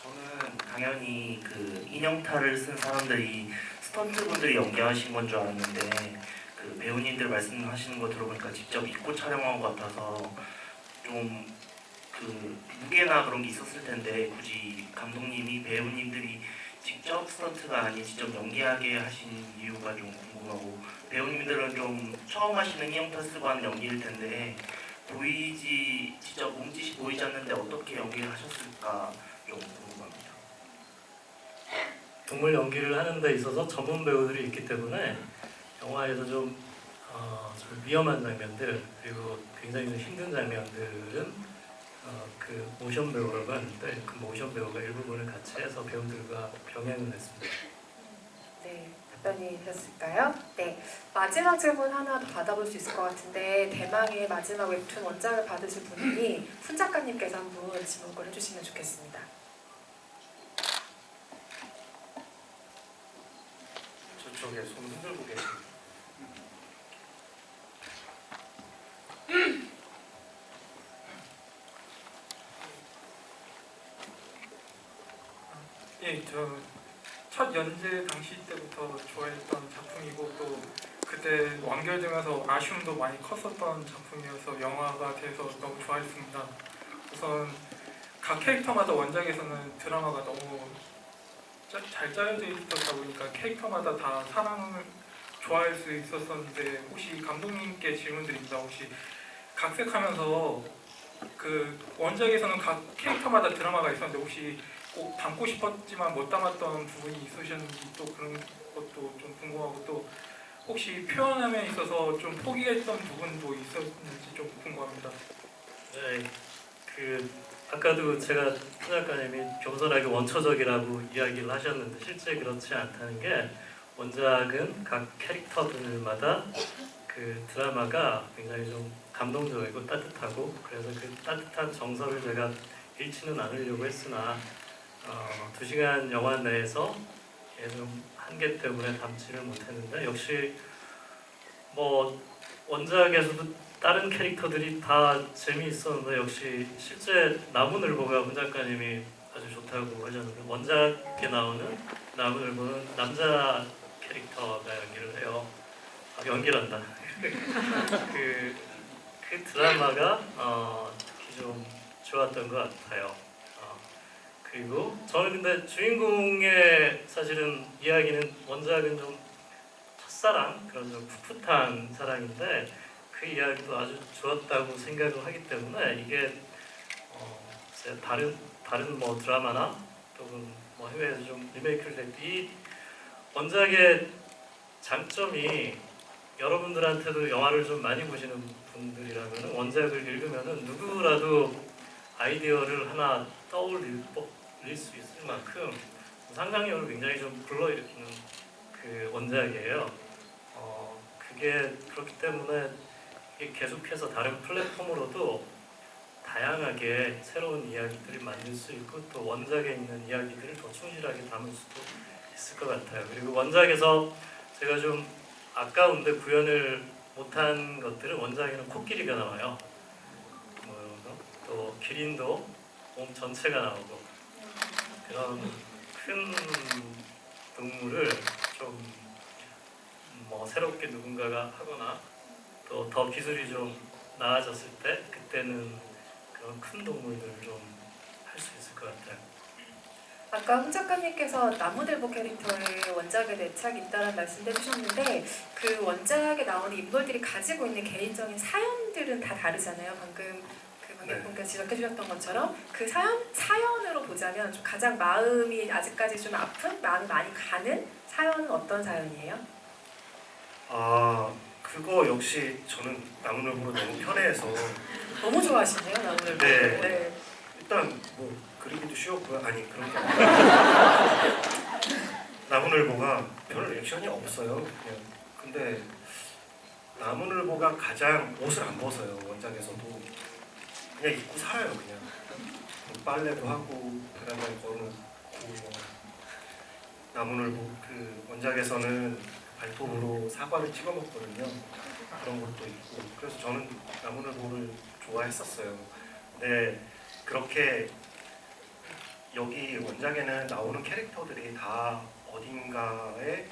[SPEAKER 15] 저는 당연히 그 인형탈을 쓴 사람들이 스턴트분들이 연기하신 건 줄 알았는데, 그 배우님들 말씀하시는 거 들어보니까 직접 입고 촬영한 것 같아서 좀 그 무게나 그런 게 있었을 텐데, 굳이 감독님이 배우님들이 직접 스턴트가 아닌 직접 연기하게 하신 이유가 좀 궁금하고, 배우님들은 좀 처음 하시는 인형탈 쓰고 하는 연기일 텐데 직접 몸짓이 보이지 않는데 어떻게 연기를 하셨을까 좀 궁금합니다.
[SPEAKER 8] 동물 연기를 하는 데 있어서 전문 배우들이 있기 때문에 영화에서 좀 위험한 장면들, 그리고 굉장히 좀 힘든 장면들은 그 모션 배우라고 하는데, 그 모션 배우가 일부분을 같이 해서 배우들과 병행을 했습니다.
[SPEAKER 1] 네, 답변이 되셨을까요? 네, 마지막 질문 하나 더 받아볼 수 있을 것 같은데, 대망의 마지막 웹툰 원작을 받으실 분이 훈 작가님께서 한번 지목을 해주시면 좋겠습니다.
[SPEAKER 16] 저쪽에 손 흔들고 계십니다.
[SPEAKER 17] 예, 저 첫 연재 당시 때부터 좋아했던 작품이고, 또 그때 완결되면서 아쉬움도 많이 컸었던 작품이어서 영화가 돼서 너무 좋아했습니다. 우선 각 캐릭터마다 원작에서는 드라마가 너무 잘 짜여져 있었다 보니까 캐릭터마다 다 사랑을 좋아할 수 있었었는데, 혹시 감독님께 질문드립니다. 혹시 각색하면서 그 원작에서는 각 캐릭터마다 드라마가 있었는데 혹시 꼭 담고 싶었지만 못 담았던 부분이 있으셨는지, 또 그런 것도 좀 궁금하고, 또 혹시 표현함에 있어서 좀 포기했던 부분도 있었는지 좀 궁금합니다.
[SPEAKER 8] 네, 그 아까도 제가 훈 작가님이 겸손하게 원초적이라고 이야기를 하셨는데, 실제 그렇지 않다는 게, 원작은 각 캐릭터들마다 그 드라마가 굉장히 좀 감동적이고 따뜻하고, 그래서 그 따뜻한 정서를 제가 잃지는 않으려고 했으나 2시간 영화 내에서 좀 한계 때문에 담지를 못했는데 역시 뭐 원작에서도 다른 캐릭터들이 다 재미있었는데 역시 실제 나무늘보가 문 작가님이 아주 좋다고 하셨는데 원작에 나오는 나무늘보는 남자 캐릭터가 연기를 해요. 연기란다. 그 드라마가 특히 좀 좋았던 것 같아요. 그리고 저는 근데 주인공의 사실은 이야기는 원작은 좀 첫사랑 그런 좀 풋풋한 사랑인데 그 이야기도 아주 좋았다고 생각을 하기 때문에 이게 다른 뭐 드라마나 또는 뭐 해외에서 좀 리메이크를 될 때 이 원작의 장점이 여러분들한테도 영화를 좀 많이 보시는 분들이라면 원작을 읽으면은 누구라도 아이디어를 하나 떠올릴 수 있을 만큼 상상력을 굉장히 좀 불러일으키는 그 원작이에요. 그게 그렇기 때문에 이게 계속해서 다른 플랫폼으로도 다양하게 새로운 이야기들을 만들 수 있고 또 원작에 있는 이야기들을 더 충실하게 담을 수도 있을 것 같아요. 그리고 원작에서 제가 좀 아까운데 구현을 못한 것들은 원작에는 코끼리가 나와요. 또 기린도 몸 전체가 나오고 그런 큰 동물을 좀 뭐 새롭게 누군가가 하거나 또 더 기술이 좀 나아졌을 때 그때는 그런 큰 동물들을 좀 할 수 있을 것 같아요.
[SPEAKER 1] 아까 홍 작가님께서 나무늘보 캐릭터의 원작에 내착이 있다는 말씀도 해주셨는데 그 원작에 나오는 인물들이 가지고 있는 개인적인 사연들은 다 다르잖아요. 방금 그 관객분께서 지적해 주셨던 것처럼 그 사연으로 보자면 좀 가장 마음이 아직까지 좀 아픈, 마음이 많이 가는 사연은 어떤 사연이에요?
[SPEAKER 4] 그거 역시 저는 나무늘보를 너무 편해해서
[SPEAKER 1] 너무 좋아하시네요, 나무늘보.
[SPEAKER 4] 네. 일단 뭐 그리기도 쉬웠고요. 아니 그런 게 아니라 나무늘보가 별 액션이 없어요. 그냥. 근데 나무늘보가 가장 옷을 안 벗어요. 원작에서도 그냥 입고 살아요. 그냥 빨래도 하고 베란다에 걸어놓고 나무늘보 그 원작에서는 발톱으로 사과를 찍어 먹거든요. 그런 것도 있고 그래서 저는 나무늘보를 좋아했었어요. 근데 그렇게 여기 원작에는 나오는 캐릭터들이 다 어딘가에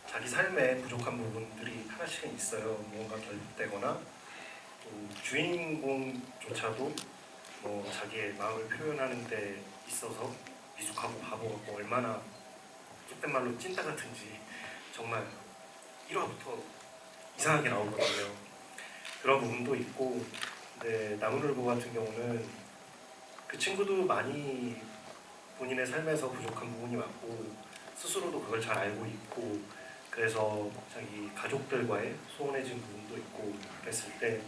[SPEAKER 4] 자기 삶에 부족한 부분들이 하나씩은 있어요. 뭔가 결핍되거나 또 주인공조차도 뭐 자기의 마음을 표현하는 데 있어서 미숙하고 바보 같고 얼마나 속된 말로 찐따 같은지 정말 1화부터 이상하게 나오거든요. 그런 부분도 있고 근데 나무늘보 같은 경우는 그 친구도 많이 본인의 삶에서 부족한 부분이 많고 스스로도 그걸 잘 알고 있고 그래서 자기 가족들과의 소원해진 부분도 있고 그랬을 때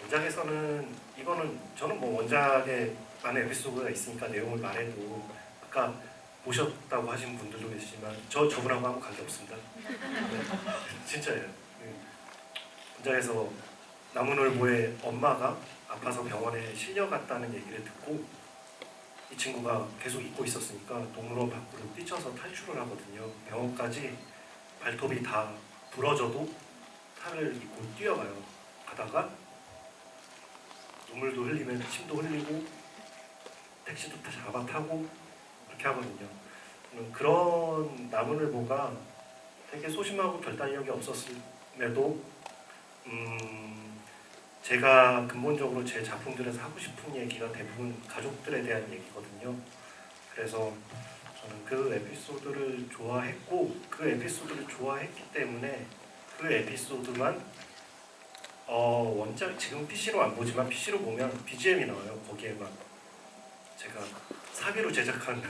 [SPEAKER 4] 원작에서는 이거는 저는 뭐 원작에 많은 에피소드가 있으니까 내용을 말해도 아까 보셨다고 하신 분들도 계시지만 저분하고 아무 관계 없습니다. 네, 진짜예요. 원작에서 나무늘보의 엄마가 아파서 병원에 실려갔다는 얘기를 듣고 이 친구가 계속 잊고 있었으니까 동물원 밖으로 뛰쳐서 탈출을 하거든요. 병원까지 발톱이 다 부러져도 탈을 입고 뛰어가요. 가다가 눈물도 흘리면 침도 흘리고 택시도 잡아 타고 그렇게 하거든요. 그런 나무늘보가 되게 소심하고 결단력이 없었음에도 제가 근본적으로 제 작품들에서 하고 싶은 얘기가 대부분 가족들에 대한 얘기거든요. 그래서 저는 그 에피소드를 좋아했고 그 에피소드를 좋아했기 때문에 그 에피소드만 원작 지금 PC로 안 보지만 PC로 보면 BGM이 나와요. 거기에만 제가 사기로 제작한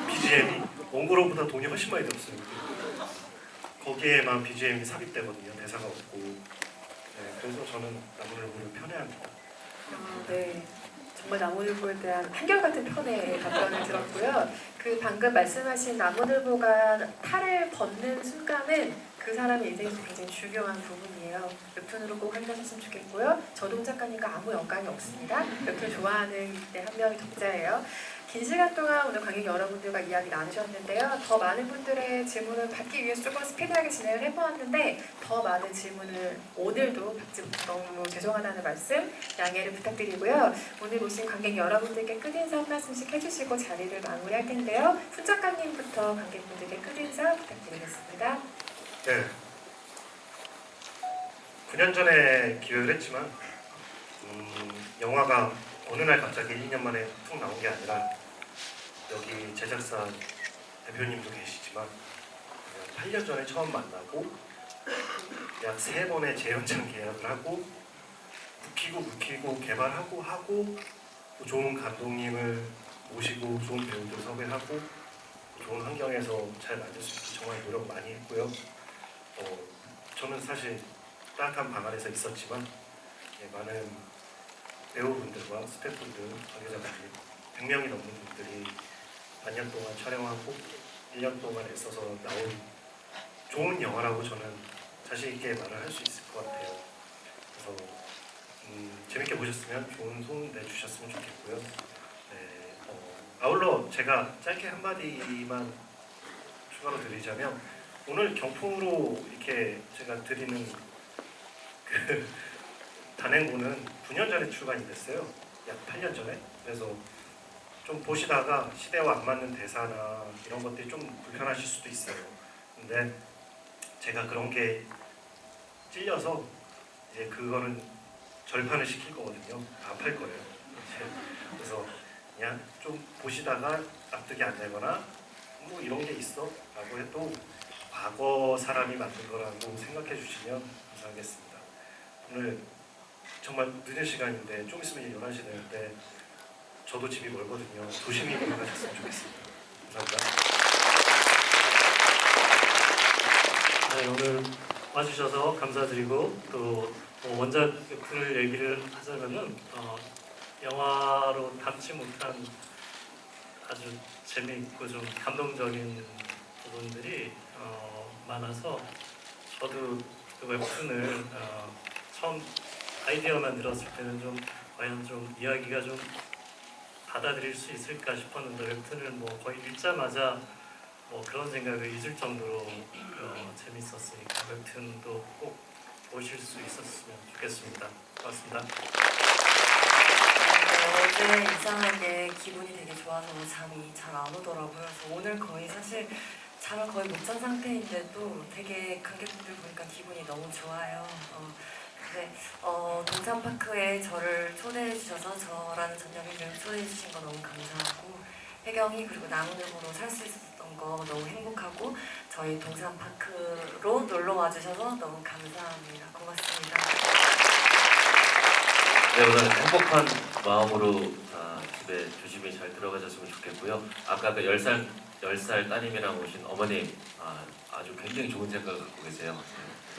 [SPEAKER 4] BGM이 원고로보다 돈이 훨씬 많이 들었어요. 거기에만 BGM이 삽입되거든요. 대사가 없고. 네, 그래서 저는 나무늘보를 편애합니다.
[SPEAKER 1] 네, 정말 나무늘보에 대한 한결같은 편의 답변을 들었고요. 그 방금 말씀하신 나무늘보가 탈을 벗는 순간은 그 사람의 인생에서 굉장히 중요한 부분이에요. 웹툰으로 꼭 활용하셨으면 좋겠고요. 저도 작가님과 아무 연관이 없습니다. 웹툰 좋아하는 한 명의 독자예요. 긴 시간 동안 오늘 관객 여러분들과 이야기 나누셨는데요. 더 많은 분들의 질문을 받기 위해서 조금 스피디하게 진행을 해보았는데 더 많은 질문을 오늘도 받지 못해서 너무 죄송하다는 말씀 양해를 부탁드리고요. 오늘 오신 관객 여러분들께 끝인사 한 말씀씩 해주시고 자리를 마무리할 텐데요. 훈 작가님부터 관객분들께 끝인사 부탁드리겠습니다.
[SPEAKER 4] 네. 9년 전에 기획을 했지만 영화가 어느 날 갑자기 1~2년 만에 툭 나온 게 아니라 여기 제작사 대표님도 계시지만 8년 전에 처음 만나고 약 3번의 재연장 계약을 하고 묵히고 개발하고 또 좋은 감독님을 모시고 좋은 배우들 섭외하고 좋은 환경에서 잘 만들 수 있게 정말 노력 많이 했고요. 저는 사실 따뜻한 방 안에서 있었지만 많은 배우분들과 스태프분들, 관계자분들 100명이 넘는 분들이 반년 동안 촬영하고 1년 동안 애써서 나온 좋은 영화라고 저는 자신 있게 말을 할 수 있을 것 같아요. 그래서 재밌게 보셨으면 좋은 소문 내주셨으면 좋겠고요. 네, 아울러 제가 짧게 한마디만 추가로 드리자면 오늘 경품으로 이렇게 제가 드리는 그 단행본은 9년 전에 출간이 됐어요. 약 8년 전에. 그래서 좀 보시다가 시대와 안 맞는 대사나 이런 것들이 좀 불편하실 수도 있어요. 근데 제가 그런 게 찔려서 이제 그거는 절판을 시킬 거거든요. 안 팔 거예요. 그래서 그냥 좀 보시다가 납득이 안 되거나 뭐 이런 게 있어 라고 해도 과거 사람이 만든 거라고 생각해 주시면 감사하겠습니다. 오늘 정말 늦은 시간인데 좀 있으면 11시 되는데 저도 집이 멀거든요. 조심히 돌아가셨으면 좋겠습니다. 감사합니다.
[SPEAKER 8] 네, 오늘 와주셔서 감사드리고 또 원작 웹툰을 얘기를 하자면은 영화로 담지 못한 아주 재미있고 좀 감동적인 부분들이 많아서 저도 그 웹툰을 처음 아이디어만 들었을 때는 좀 과연 좀 이야기가 좀 받아들일 수 있을까 싶었는데 웹툰을 뭐 거의 읽자마자 뭐 그런 생각을 잊을 정도로 재밌었으니까 웹툰도 꼭 보실 수 있었으면 좋겠습니다. 고맙습니다.
[SPEAKER 7] 어제 이상하게 기분이 되게 좋아서 잠이 잘 안 오더라고요. 그래서 오늘 거의 사실 잠을 거의 못 잔 상태인데도 되게 관객분들 보니까 기분이 너무 좋아요. 근데 동산파크에 저를 초대해 주셔서 저라는 전념인 배우 초대해 주신 거 너무 감사하고 혜경이 그리고 나무늘보로 살 수 있었던 거 너무 행복하고 저희 동산파크로 놀러 와주셔서 너무 감사합니다. 고맙습니다.
[SPEAKER 3] 네, 오늘 행복한 마음으로 집에 조심히 잘 들어가셨으면 좋겠고요. 아까 그 10살 따님이랑 오신 어머님 아주 굉장히 좋은 생각을 갖고 계세요.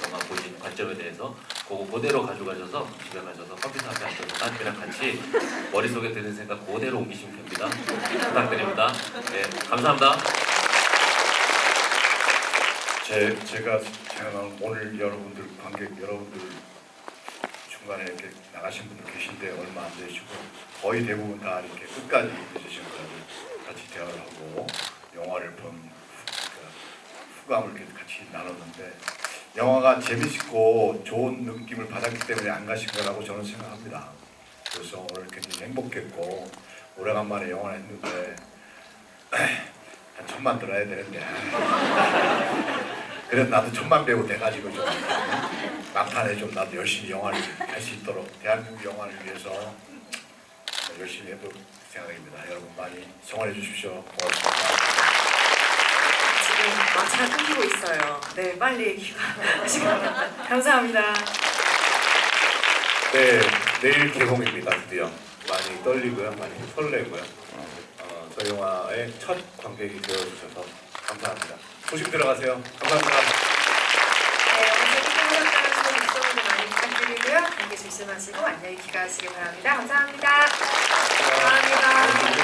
[SPEAKER 3] 영화 보신 관점에 대해서 그거 그대로 가져가셔서 집에 가셔서 컴퓨터 앞에 앉아서 따님이랑 같이 머릿속에 드는 생각 그대로 옮기시면 됩니다. 부탁드립니다. 네, 감사합니다.
[SPEAKER 2] 제가 오늘 여러분들 관객 여러분들 중간에 이렇게 나가신 분들 계신데 얼마 안 되시고 거의 대부분 다 이렇게 끝까지 늦으신 분들 같이 대화를 하고 영화를 본 후감을 이렇게 같이 나눴는데 영화가 재밌고 좋은 느낌을 받았기 때문에 안 가신 거라고 저는 생각합니다. 그래서 오늘 굉장히 행복했고 오래간만에 영화를 했는데 한 1000만 들어야 되는데 그래도 나도 1000만 배우 돼가지고 좀 막판에 좀 나도 열심히 영화를 할 수 있도록 대한민국 영화를 위해서 열심히 해볼 생각입니다. 여러분 많이 성원해 주십시오. 고맙습니다.
[SPEAKER 6] 지금 마차가 끊기고 있어요. 네, 빨리 귀가 감사합니다.
[SPEAKER 5] 네, 내일 개봉입니다. 드디어 많이 떨리고요, 많이 설레고요. 저희 영화의 첫 관객이 되어주셔서 감사합니다. 조심 들어가세요. 감사합니다.
[SPEAKER 1] 네, 오늘 재밌게 보셨다는 입소문을 많이 부탁드리고요. 감기 조심하시고 안녕히 귀가하시기 바랍니다. 감사합니다. 감사합니다.